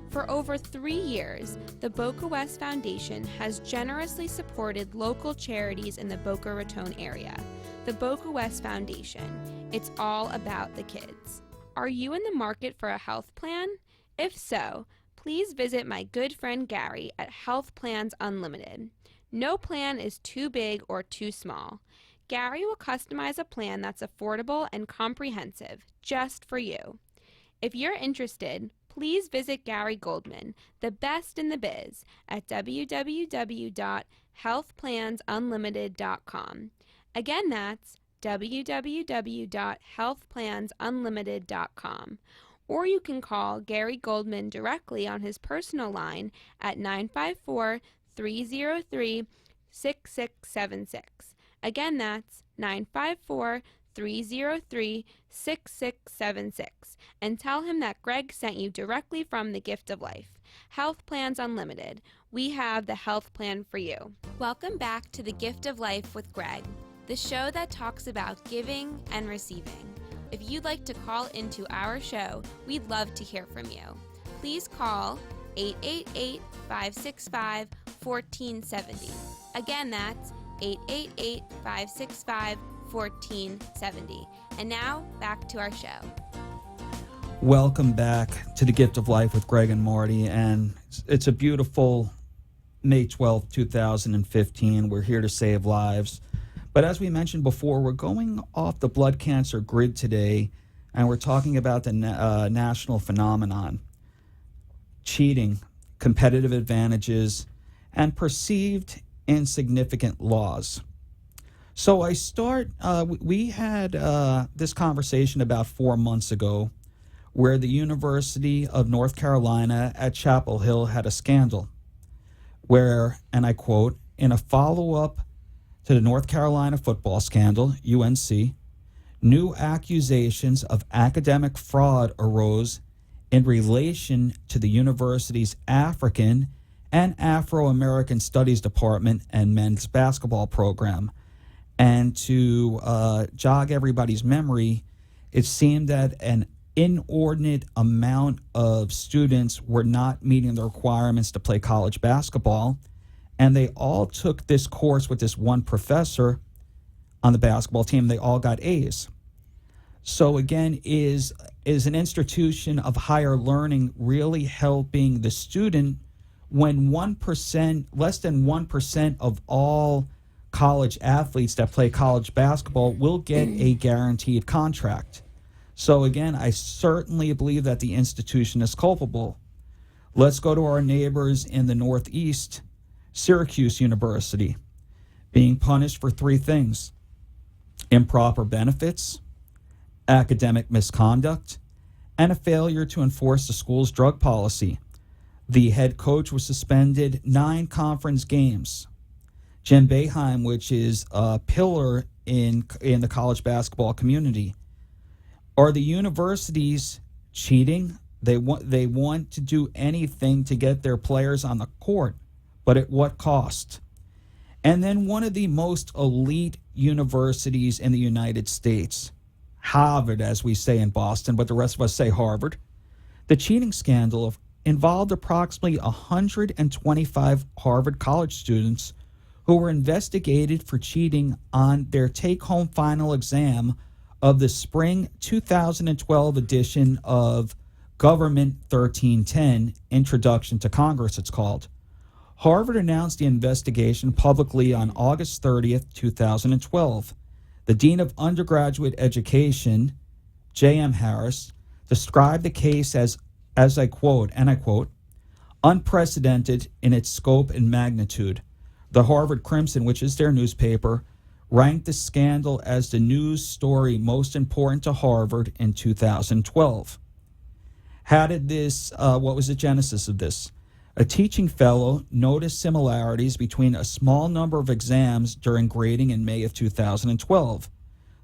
For over 3 years, the Boca West Foundation has generously supported local charities in the Boca Raton area. The Boca West Foundation. It's all about the kids. Are you in the market for a health plan? If so, please visit my good friend Gary at Health Plans Unlimited. No plan is too big or too small. Gary will customize a plan that's affordable and comprehensive, just for you. If you're interested, please visit Gary Goldman, the best in the biz, at www.healthplansunlimited.com. Again, that's www.healthplansunlimited.com. Or you can call Gary Goldman directly on his personal line at 954-303-6676. Again, that's 954-303-6676. And tell him that Gregg sent you directly from the Gift of Life. Health Plans Unlimited. We have the health plan for you. Welcome back to the Gift of Life with Gregg, the show that talks about giving and receiving. If you'd like to call into our show, we'd love to hear from you. Please call 888-565-1470. Again, that's 888-565-1470. And now, back to our show. Welcome back to the Gift of Life with Gregg and Marty, and it's a beautiful May 12th, 2015. We're here to save lives. But as we mentioned before, we're going off the blood cancer grid today, and we're talking about the national phenomenon: cheating, competitive advantages, and perceived insignificant laws. So we had this conversation about 4 months ago, where the University of North Carolina at Chapel Hill had a scandal where, and I quote, in a follow-up to the North Carolina football scandal, UNC, new accusations of academic fraud arose in relation to the university's African and Afro-American Studies Department and men's basketball program. And to jog everybody's memory, it seemed that an inordinate amount of students were not meeting the requirements to play college basketball, and they all took this course with this one professor on the basketball team. They all got A's. So again, is an institution of higher learning really helping the student when 1%, less than 1% of all college athletes that play college basketball will get a guaranteed contract? So again, I certainly believe that the institution is culpable. Let's go to our neighbors in the Northeast. Syracuse University, being punished for 3 things: improper benefits, academic misconduct, and a failure to enforce the school's drug policy. The head coach was suspended 9 conference games. Jim Boeheim, which is a pillar in the college basketball community. Are the universities cheating? They want to do anything to get their players on the court, but at what cost? And then one of the most elite universities in the United States, Harvard, as we say in Boston, but the rest of us say Harvard. The cheating scandal involved approximately 125 Harvard college students who were investigated for cheating on their take-home final exam of the spring 2012 edition of Government 1310, Introduction to Congress, it's called. Harvard announced the investigation publicly on August 30th, 2012. The Dean of Undergraduate Education, J.M. Harris, described the case as I quote, unprecedented in its scope and magnitude. The Harvard Crimson, which is their newspaper, ranked the scandal as the news story most important to Harvard in 2012. How did this, what was the genesis of this? A teaching fellow noticed similarities between a small number of exams during grading in May of 2012.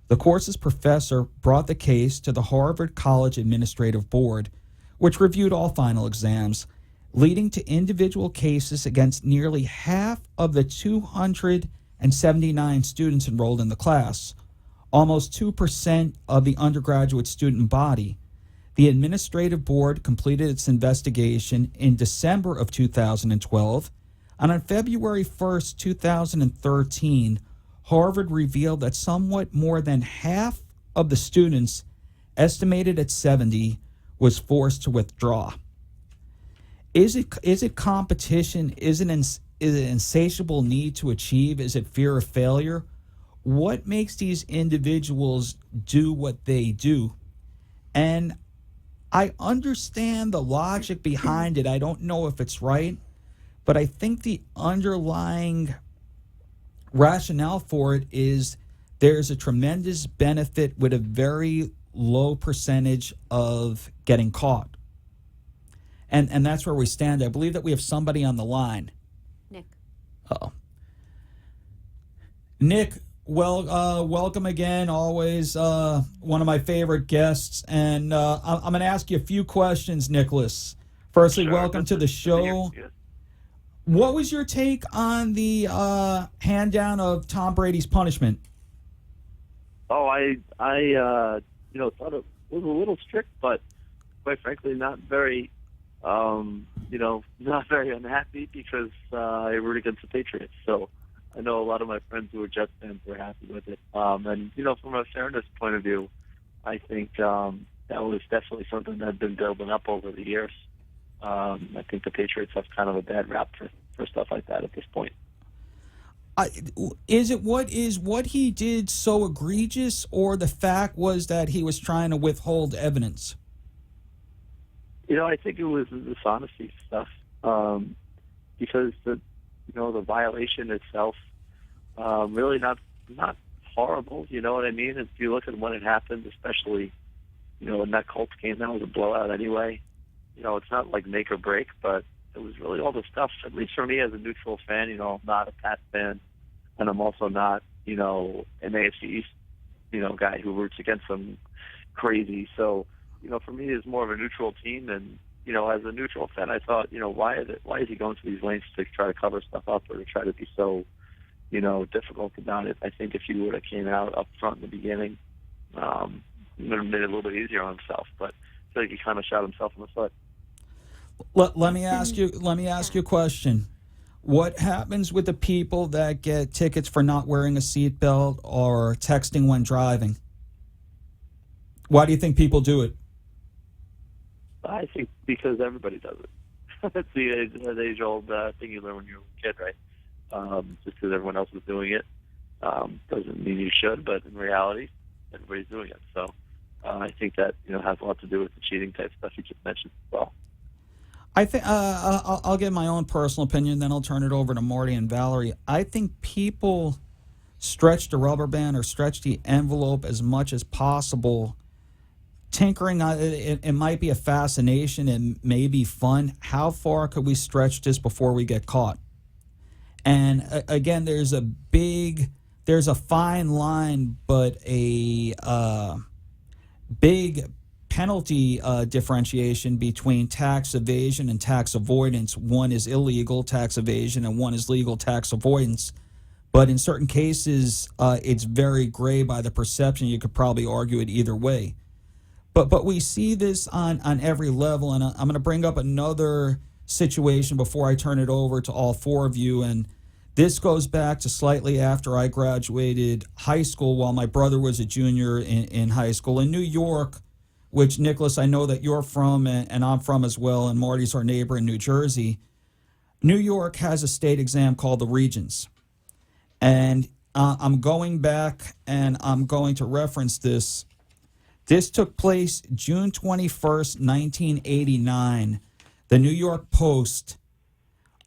The course's professor brought the case to the Harvard College Administrative Board, which reviewed all final exams, leading to individual cases against nearly half of the 279 students enrolled in the class, almost 2% of the undergraduate student body. The administrative board completed its investigation in December of 2012, and on February 1st, 2013, Harvard revealed that somewhat more than half of the students, estimated at 70, was forced to withdraw. Is it competition? Is it an insatiable need to achieve? Is it fear of failure? What makes these individuals do what they do? And I understand the logic behind it. I don't know if it's right, but I think the underlying rationale for it is there's a tremendous benefit with a very low percentage of getting caught. And that's where we stand. I believe that we have somebody on the line. Nick. Uh-oh. Nick, well, welcome again. Always one of my favorite guests. And I'm going to ask you a few questions, Nicholas. Firstly, welcome to the show. What was your take on the hand down of Tom Brady's punishment? Oh, I thought it was a little strict, but quite frankly, not very, not very unhappy because I root against the Patriots. So I know a lot of my friends who are Jets fans were happy with it. And from a fairness point of view, I think that was definitely something that had been building up over the years. I think the Patriots have kind of a bad rap for stuff like that at this point. Is what he did so egregious, or the fact was that he was trying to withhold evidence? I think it was the dishonesty stuff, because the violation itself, really not horrible. You know what I mean? If you look at when it happened, especially, in that Colts game, that was a blowout anyway. It's not like make or break, but it was really all the stuff. At least for me as a neutral fan, I'm not a Pats fan, and I'm also not, an AFC East, guy who roots against them crazy. So, for me, it's more of a neutral team, and as a neutral fan, I thought, why is he going to these lengths to try to cover stuff up or to try to be so, difficult about it? I think if he would have came out up front in the beginning, he would have made it a little bit easier on himself. But I feel like he kind of shot himself in the foot. Let me ask you a question. What happens with the people that get tickets for not wearing a seatbelt or texting when driving? Why do you think people do it? I think because everybody does it. That's the age-old thing you learn when you're a kid, right? Just because everyone else is doing it doesn't mean you should, but in reality, everybody's doing it. So I think that has a lot to do with the cheating type stuff you just mentioned as well. I think I'll give my own personal opinion, then I'll turn it over to Marty and Valerie. I think people stretch the rubber band or stretch the envelope as much as possible. Tinkering, it might be a fascination and may be fun. How far could we stretch this before we get caught? And again, there's a fine line, but a big penalty differentiation between tax evasion and tax avoidance. One is illegal tax evasion and one is legal tax avoidance. But in certain cases, it's very gray by the perception. You could probably argue it either way. But we see this on every level, and I'm going to bring up another situation before I turn it over to all four of you. And this goes back to slightly after I graduated high school, while my brother was a junior in high school in New York, which, Nicholas, I know that you're from, and I'm from as well, and Marty's our neighbor in New Jersey. New York has a state exam called the Regents. And I'm going back, and I'm going to reference this. This took place June 21st, 1989. The New York Post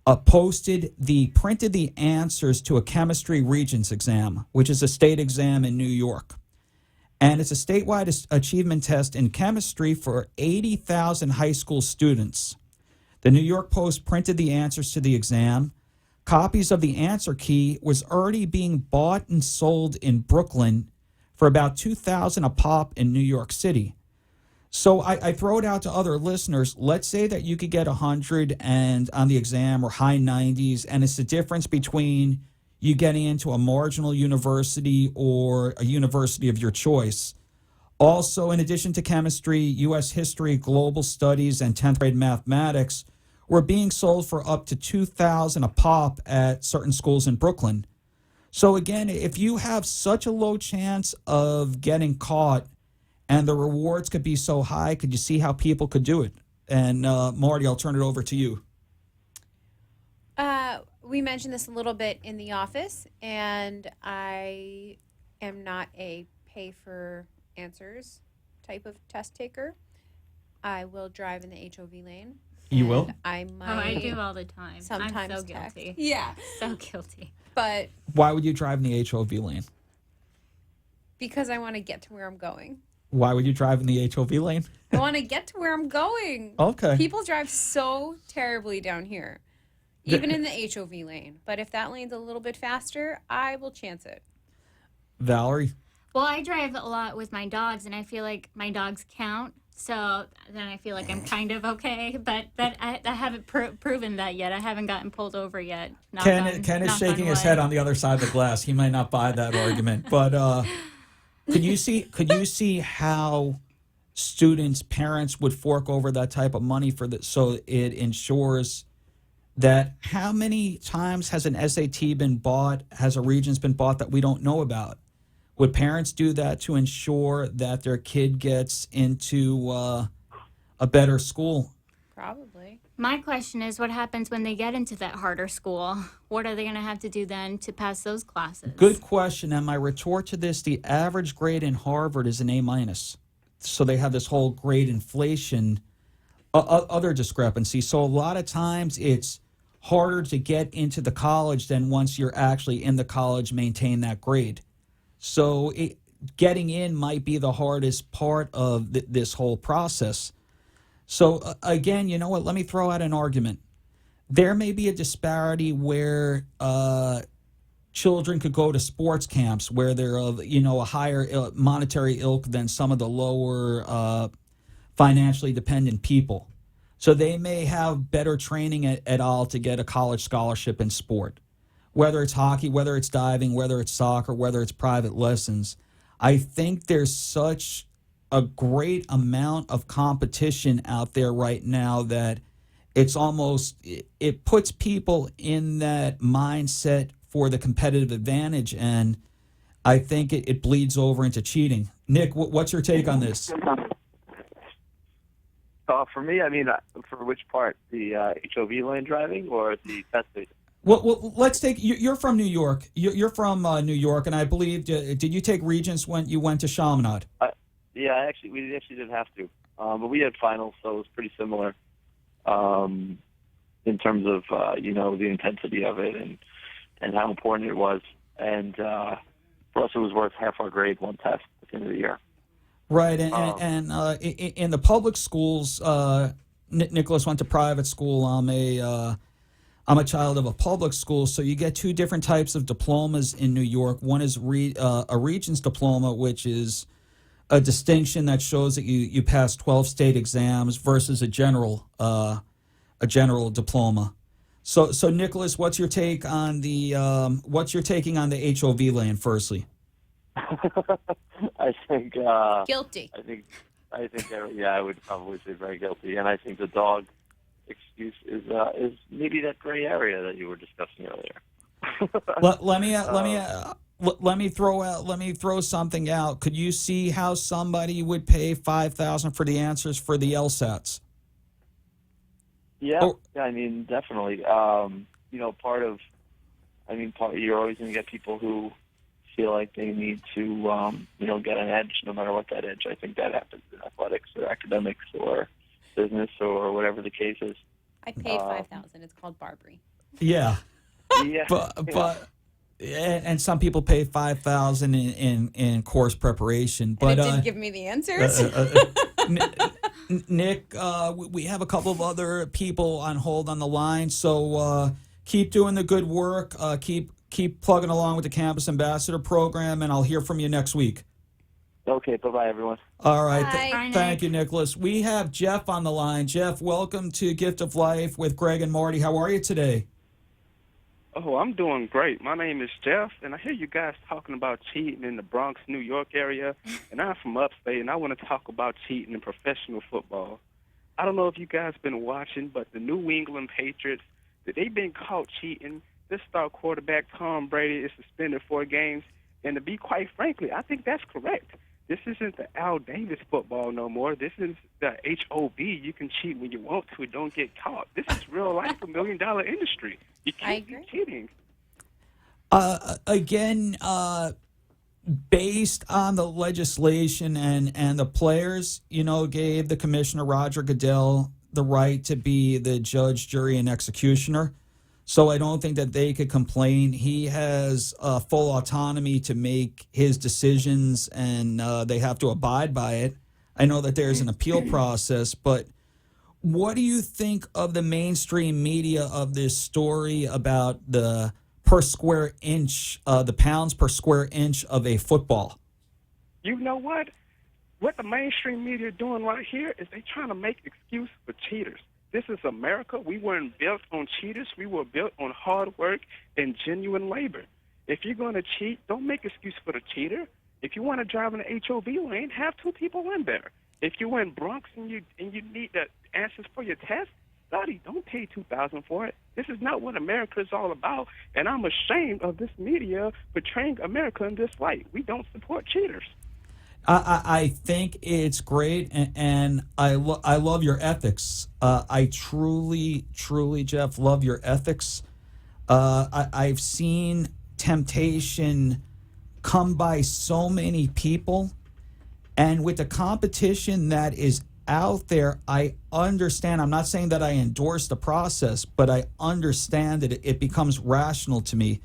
printed the answers to a chemistry regents exam, which is a state exam in New York. And it's a statewide achievement test in chemistry for 80,000 high school students. The New York Post printed the answers to the exam. Copies of the answer key was already being bought and sold in Brooklyn for about $2,000 a pop in New York City. So I throw it out to other listeners. Let's say that you could get 100 and on the exam or high 90s, and it's the difference between you getting into a marginal university or a university of your choice. Also, in addition to chemistry, U.S. history, global studies, and 10th grade mathematics were being sold for up to $2,000 a pop at certain schools in Brooklyn. So again, if you have such a low chance of getting caught and the rewards could be so high, could you see how people could do it? And Marty, I'll turn it over to you. We mentioned this a little bit in the office, and I am not a pay for answers type of test taker. I will drive in the HOV lane. You will? I might. I do all the time. Sometimes I'm so text. guilty. Yeah. So guilty. But Why would you drive in the HOV lane? because I want to get to where I'm going. Why would you drive in the HOV lane? I want to get to where I'm going. Okay. People drive so terribly down here, even in the HOV lane. But if that lane's a little bit faster, I will chance it. Valerie? Well, I drive a lot with my dogs, and I feel like my dogs count. So then I feel like I'm kind of okay, but I haven't proven that yet. I haven't gotten pulled over yet. Ken is shaking his head on the other side of the glass. He might not buy that argument, but could you see how students' parents would fork over that type of money for that, so it ensures that how many times has an SAT been bought, has a Regents been bought that we don't know about? Would parents do that to ensure that their kid gets into a better school? Probably. My question is, what happens when they get into that harder school? What are they going to have to do then to pass those classes? Good question. And my retort to this, the average grade in Harvard is an A-. So they have this whole grade inflation, other discrepancy. So a lot of times it's harder to get into the college than once you're actually in the college, maintain that grade. So getting in might be the hardest part of this whole process. So again, you know what? Let me throw out an argument. There may be a disparity where children could go to sports camps where they're of a higher monetary ilk than some of the lower financially dependent people. So they may have better training at all to get a college scholarship in sport. Whether it's hockey, whether it's diving, whether it's soccer, whether it's private lessons. I think there's such a great amount of competition out there right now that it's almost, it puts people in that mindset for the competitive advantage, and I think it bleeds over into cheating. Nick, what's your take on this? For me, I mean, for which part? The HOV lane driving or the test station? Well, let's take, you're from New York. You're from New York, and I believe, did you take Regents when you went to Chaminade? Yeah, we actually didn't have to. But we had finals, so it was pretty similar in terms of, the intensity of it and how important it was. And for us, it was worth half our grade, one test at the end of the year. Right, and in the public schools, Nicholas went to private school. I'm a child of a public school, so you get two different types of diplomas in New York. One is a Regents diploma, which is a distinction that shows that you pass 12 state exams, versus a general diploma. So Nicholas, what's your take on the HOV lane? Firstly, I think guilty. I think I would probably say very guilty, and I think the dog excuse is maybe that gray area that you were discussing earlier. let me throw something out. Could you see how somebody would pay $5,000 for the answers for the LSATs? Yeah, I mean, definitely. You're always going to get people who feel like they need to, get an edge, no matter what that edge. I think that happens in athletics or academics or business or whatever the case is. I paid $5,000. It's called Barbary. Yeah. Yeah. But and some people pay $5,000 in course preparation. But And it didn't give me the answers. Nick, we have a couple of other people on hold on the line, so keep doing the good work. Keep plugging along with the Campus Ambassador Program, and I'll hear from you next week. Okay, bye-bye, everyone. All right. Bye. Thank you, Nicholas. We have Jeff on the line. Jeff, welcome to Gift of Life with Greg and Marty. How are you today? Oh, I'm doing great. My name is Jeff, and I hear you guys talking about cheating in the Bronx, New York area, and I'm from upstate, and I want to talk about cheating in professional football. I don't know if you guys been watching, but the New England Patriots, they've been caught cheating. This star quarterback, Tom Brady, is suspended 4 games, and to be quite frankly, I think that's correct. This isn't the Al Davis football no more. This is the HOB. You can cheat when you want to. Don't get caught. This is real life, $1 million industry. You can't be cheating. Again, based on the legislation and the players, gave the commissioner, Roger Goodell, the right to be the judge, jury, and executioner. So I don't think that they could complain. He has full autonomy to make his decisions, and they have to abide by it. I know that there's an appeal process, but what do you think of the mainstream media of this story about the per square inch, the pounds per square inch of a football? You know what? What the mainstream media are doing right here is they trying to make excuse for cheaters. This is America. We weren't built on cheaters. We were built on hard work and genuine labor. If you're going to cheat, don't make excuse for the cheater. If you want to drive in the HOV lane, have 2 people in there. If you're in Bronx and you need the answers for your test, study. Don't pay $2,000 for it. This is not what America is all about, and I'm ashamed of this media portraying America in this light. We don't support cheaters. I think it's great, and I love your ethics. I truly, Jeff, love your ethics. I've seen temptation come by so many people, and with the competition that is out there, I understand. I'm not saying that I endorse the process, but I understand that it becomes rational to me.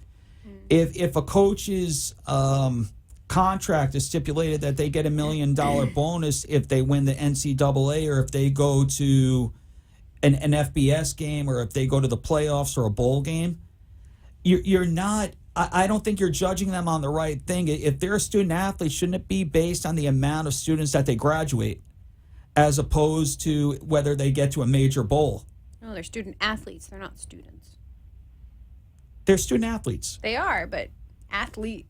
If a coach's contract is stipulated that they get $1 million bonus if they win the NCAA, or if they go to an FBS game, or if they go to the playoffs or a bowl game, you're not. I don't think you're judging them on the right thing. If they're a student athlete, shouldn't it be based on the amount of students that they graduate, as opposed to whether they get to a major bowl? No, they're student athletes. They're not students. They're student athletes. They are, but athlete.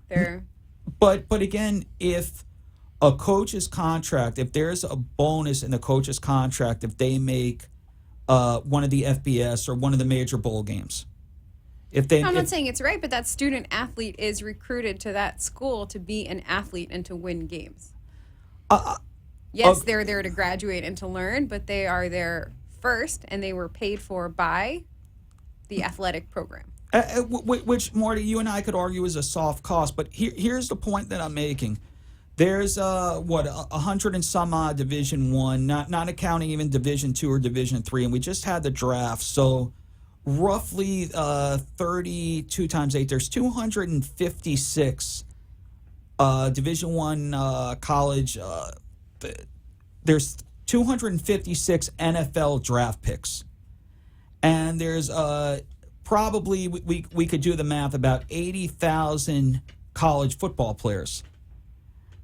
They're. But again, if a coach's contract, if there's a bonus in the coach's contract, if they make one of the FBS or one of the major bowl games, I'm not saying it's right, but that student athlete is recruited to that school to be an athlete and to win games. Yes, they're there to graduate and to learn, but they are there first, and they were paid for by the athletic program. Which, Marty, you and I could argue is a soft cost, but here's the point that I'm making. There's 100 and some odd Division I, not accounting even Division II or Division III, and we just had the draft. So roughly 32 times 8, there's 256 Division I college. There's 256 NFL draft picks, and there's probably we could do the math, about 80,000 college football players.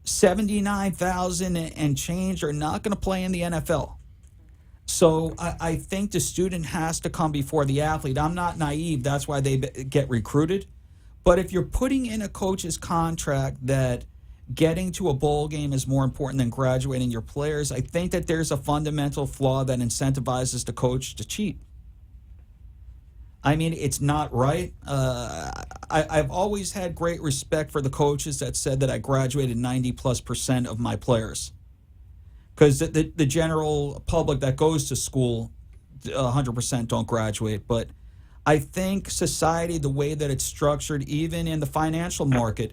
79,000 and change are not going to play in the NFL. So I think the student has to come before the athlete. I'm not naive. That's why they get recruited. But if you're putting in a coach's contract that getting to a bowl game is more important than graduating your players, I think that there's a fundamental flaw that incentivizes the coach to cheat. I mean, it's not right. I've always had great respect for the coaches that said that I graduated 90+% of my players. Because the general public that goes to school, 100% don't graduate. But I think society, the way that it's structured, even in the financial market,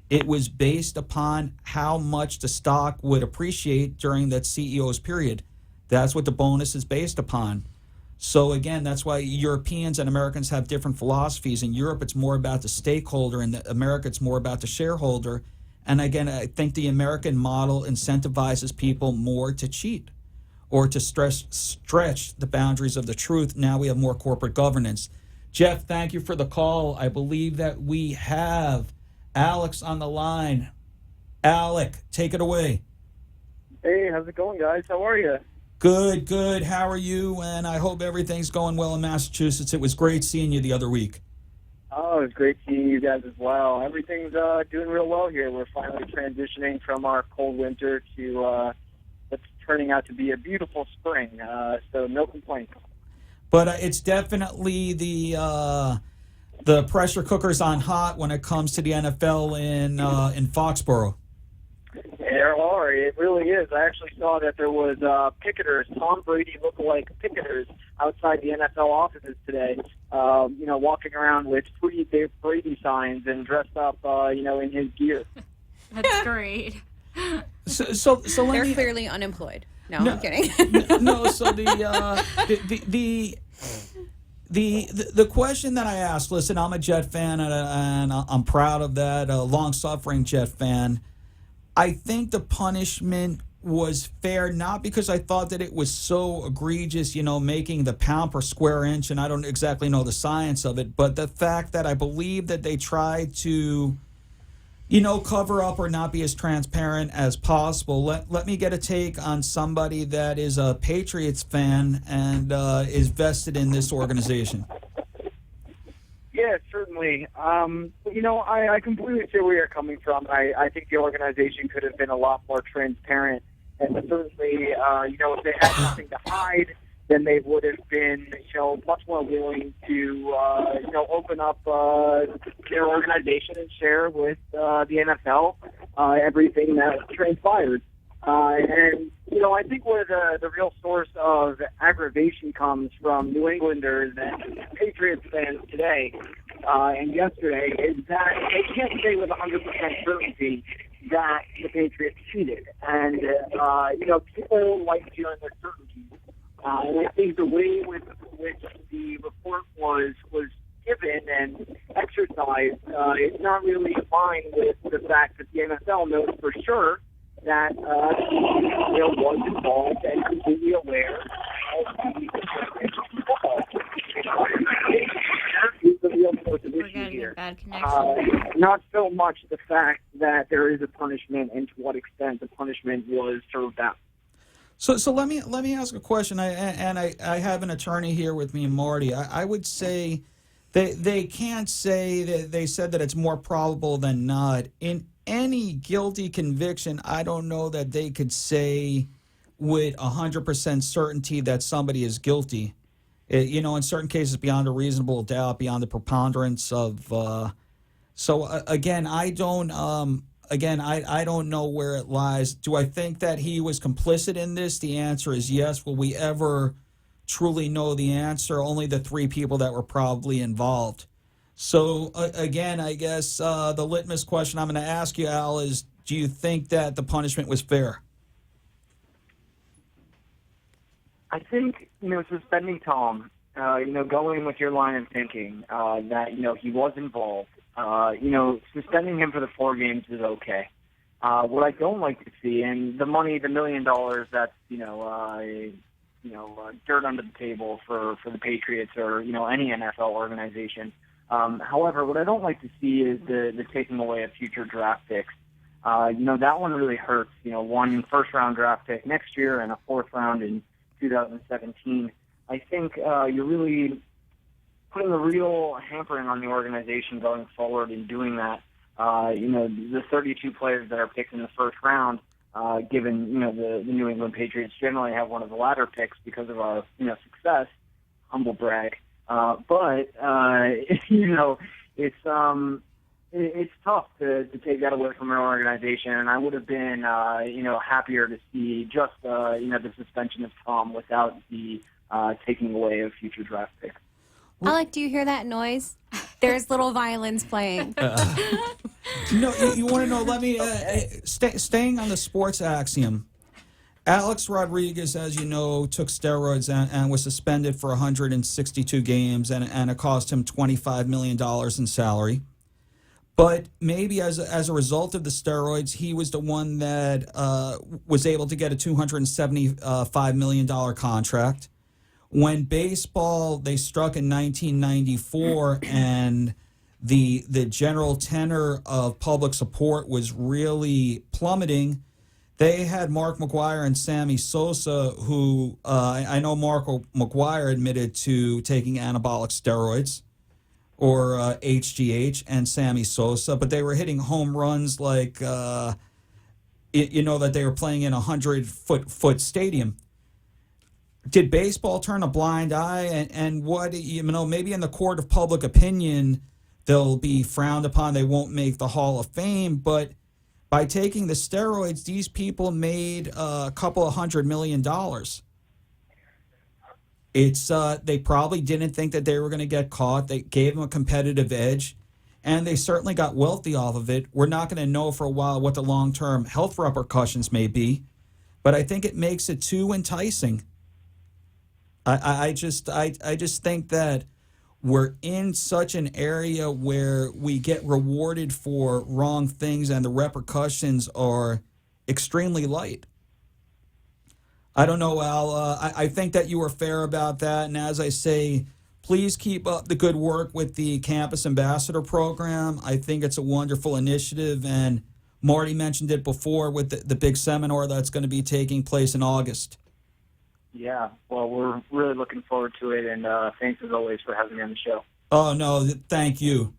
it was based upon how much the stock would appreciate during that CEO's period. That's what the bonus is based upon. So again, that's why Europeans and Americans have different philosophies. In Europe, it's more about the stakeholder, and in America, it's more about the shareholder. And again, I think the American model incentivizes people more to cheat or to stretch the boundaries of the truth. Now we have more corporate governance. Jeff, thank you for the call. I believe that we have Alex on the line. Alec, take it away. Hey, how's it going, guys? How are you? Good, good. How are you? And I hope everything's going well in Massachusetts. It was great seeing you the other week. Oh, it was great seeing you guys as well. Everything's doing real well here. We're finally transitioning from our cold winter to what's turning out to be a beautiful spring. So no complaints. But it's definitely the pressure cooker's on hot when it comes to the NFL in Foxborough. There are. It really is. I actually saw that there was picketers, Tom Brady lookalike picketers outside the NFL offices today, walking around with Free Dave Brady signs and dressed up, in his gear. That's great. So They're clearly unemployed. No, I'm kidding. No, so the question that I asked, listen, I'm a Jet fan, and I'm proud of that, a long-suffering Jet fan. I think the punishment was fair, not because I thought that it was so egregious, making the pound per square inch, and I don't exactly know the science of it, but the fact that I believe that they tried to, cover up or not be as transparent as possible. Let me get a take on somebody that is a Patriots fan and is vested in this organization. Yeah, certainly. I completely see where you're coming from. I think the organization could have been a lot more transparent. And certainly, if they had nothing to hide, then they would have been, much more willing to, open up their organization and share with the NFL everything that transpired. I think where the real source of aggravation comes from New Englanders and Patriots fans today and yesterday is that they can't say with 100% certainty that the Patriots cheated. And, people like dealing with certainty. And I think the way with which the report was given and exercised is not really in line with the fact that the NFL knows for sure that was involved and completely aware of the football. That is the real source of issue here. Not so much the fact that there is a punishment and to what extent the punishment was served out. So let me ask a question. I have an attorney here with me, Marty. I would say they can't say that they said that it's more probable than not. In any guilty conviction, I don't know that they could say with 100% certainty that somebody is guilty. In certain cases, beyond a reasonable doubt, beyond the preponderance of. Again, I don't know where it lies. Do I think that he was complicit in this? The answer is yes. Will we ever truly know the answer? Only the three people that were probably involved. So, again, I guess the litmus question I'm going to ask you, Al, is do you think that the punishment was fair? I think, suspending Tom, going with your line of thinking that, he was involved, suspending him for the 4 games is okay. What I don't like to see, and the money, the $1 million, that's, dirt under the table for the Patriots or, any NFL organization. However, what I don't like to see is the taking away of future draft picks. That one really hurts. 1 first-round draft pick next year and a 4th round in 2017. I think you're really putting a real hampering on the organization going forward in doing that. The 32 players that are picked in the first round, given, the New England Patriots generally have one of the latter picks because of our, success, humble brag. But it's tough to take that away from our organization, and I would have been, happier to see just, the suspension of Tom without the taking away of future draft picks. Alec, do you hear that noise? There's little violins playing. No, you want to know? Let me staying on the sports axiom. Alex Rodriguez, as you know, took steroids and was suspended for 162 games, and it cost him $25 million in salary. But maybe as a result of the steroids, he was the one that was able to get a $275 million contract. When baseball, they struck in 1994, and the general tenor of public support was really plummeting. They had Mark McGwire and Sammy Sosa, who I know Mark McGwire admitted to taking anabolic steroids, or HGH, and Sammy Sosa, but they were hitting home runs like, that they were playing in a 100-foot stadium. Did baseball turn a blind eye? And what, maybe in the court of public opinion, they'll be frowned upon. They won't make the Hall of Fame, but by taking the steroids, these people made a couple of $100 million. They probably didn't think that they were going to get caught. They gave them a competitive edge, and they certainly got wealthy off of it. We're not going to know for a while what the long-term health repercussions may be, but I think it makes it too enticing. I just think that we're in such an area where we get rewarded for wrong things, and the repercussions are extremely light. I don't know, Al. I think that you were fair about that. And as I say, please keep up the good work with the Campus Ambassador Program. I think it's a wonderful initiative. And Marty mentioned it before with the big seminar that's going to be taking place in August. Yeah, well, we're really looking forward to it. And thanks, as always, for having me on the show. Oh, no, thank you.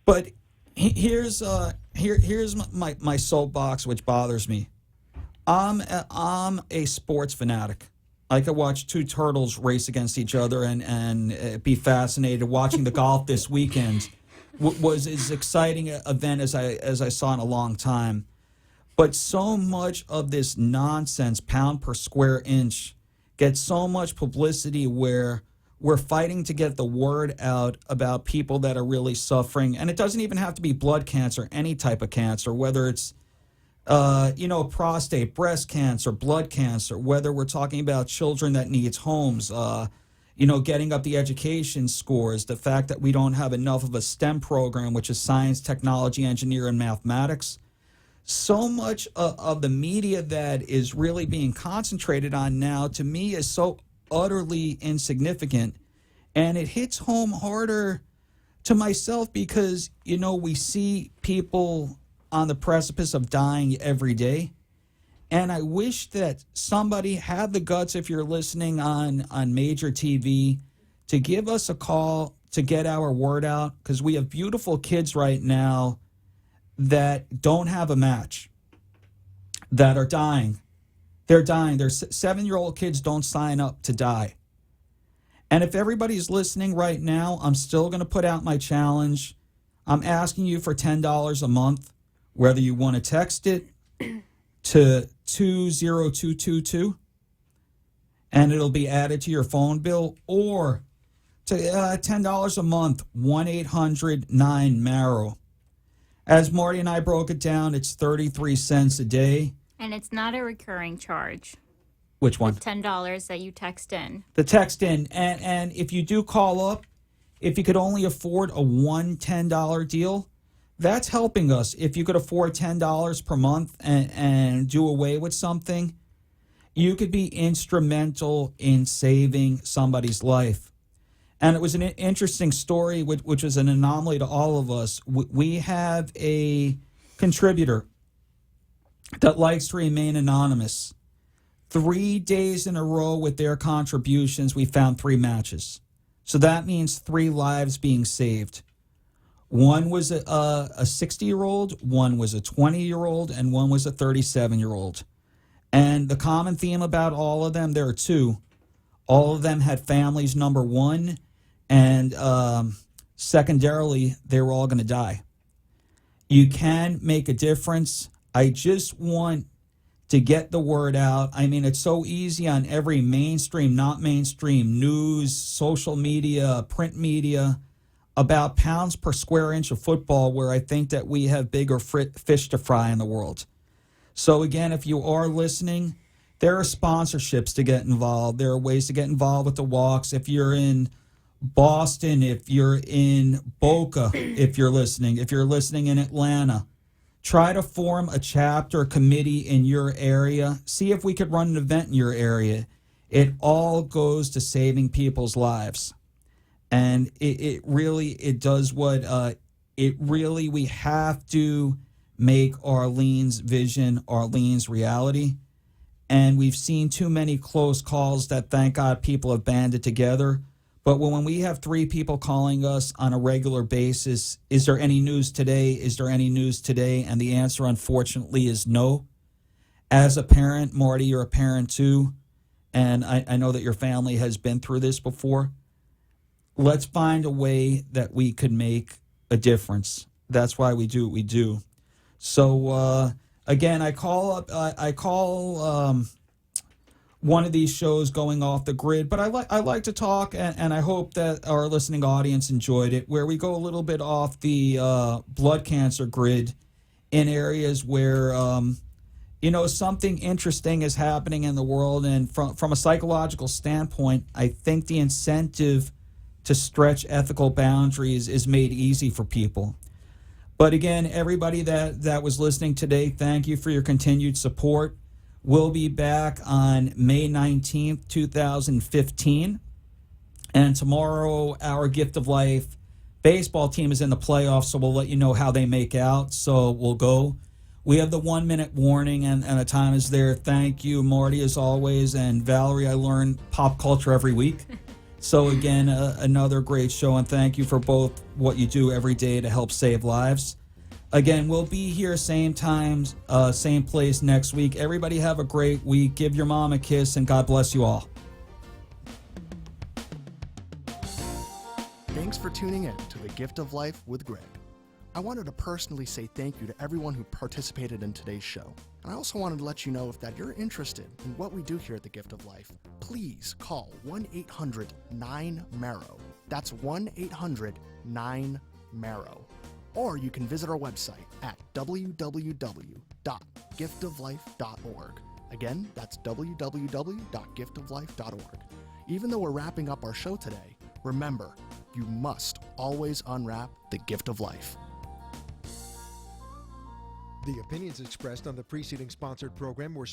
But here's my soapbox, which bothers me. I'm a sports fanatic. I could watch two turtles race against each other and be fascinated. Watching the golf this weekend was as exciting an event as I saw in a long time. But so much of this nonsense, pound per square inch, gets so much publicity where we're fighting to get the word out about people that are really suffering. And it doesn't even have to be blood cancer, any type of cancer, whether it's prostate, breast cancer, blood cancer, whether we're talking about children that needs homes, getting up the education scores, the fact that we don't have enough of a STEM program, which is science, technology, engineering, and mathematics. So much of the media that is really being concentrated on now, to me, is so utterly insignificant. And it hits home harder to myself because, we see people on the precipice of dying every day. And I wish that somebody had the guts, if you're listening on major TV, to give us a call to get our word out, because we have beautiful kids right now that don't have a match, that are dying. They're dying. Their 7-year-old kids don't sign up to die. And if everybody's listening right now, I'm still going to put out my challenge. I'm asking you for $10 a month, whether you want to text it to 20222 and it'll be added to your phone bill, or to $10 a month, 1-800-9-MARROW. As Marty and I broke it down, it's 33 cents a day. And it's not a recurring charge. Which one? The $10 that you text in. The text in. And if you do call up, if you could only afford a $10 deal, that's helping us. If you could afford $10 per month and do away with something, you could be instrumental in saving somebody's life. And it was an interesting story, which was an anomaly to all of us. We have a contributor that likes to remain anonymous. 3 days in a row with their contributions, we found 3 matches. So that means 3 lives being saved. One was a 60-year-old, one was a 20-year-old, and one was a 37-year-old. And the common theme about all of them, there are 2. All of them had families, number one, and secondarily, they were all going to die. You can make a difference. I just want to get the word out. I mean, it's so easy on every mainstream, not mainstream, news, social media, print media, about pounds per square inch of football, where I think that we have bigger fish to fry in the world. So again, if you are listening, there are sponsorships to get involved. There are ways to get involved with the walks. If you're in Boston, if you're in Boca, if you're listening in Atlanta, try to form a chapter committee in your area. See if we could run an event in your area. It all goes to saving people's lives. And it really does what we have to make Arlene's vision, Arlene's reality. And we've seen too many close calls that, thank God, people have banded together. But when we have 3 people calling us on a regular basis, is there any news today? Is there any news today? And the answer, unfortunately, is no. As a parent, Marty, you're a parent too, and I know that your family has been through this before. Let's find a way that we could make a difference. That's why we do what we do. So, again, I call one of these shows going off the grid, but I like to talk, and I hope that our listening audience enjoyed it, where we go a little bit off the blood cancer grid in areas where, something interesting is happening in the world. And from a psychological standpoint, I think the incentive to stretch ethical boundaries is made easy for people. But again, everybody that was listening today, thank you for your continued support. We'll be back on May 19th, 2015. And tomorrow, our Gift of Life baseball team is in the playoffs, so we'll let you know how they make out. So we'll go. We have the 1-minute warning, and the time is there. Thank you, Marty, as always. And Valerie, I learn pop culture every week. So again, another great show, and thank you for both what you do every day to help save lives. Again, we'll be here same time, same place next week. Everybody have a great week. Give your mom a kiss, and God bless you all. Thanks for tuning in to The Gift of Life with Gregg. I wanted to personally say thank you to everyone who participated in today's show. And I also wanted to let you know if that you're interested in what we do here at The Gift of Life, please call 1-800-9-MARROW. That's 1-800-9-MARROW. Or you can visit our website at www.giftoflife.org. Again, that's www.giftoflife.org. Even though we're wrapping up our show today, remember, you must always unwrap the gift of life. The opinions expressed on the preceding sponsored program were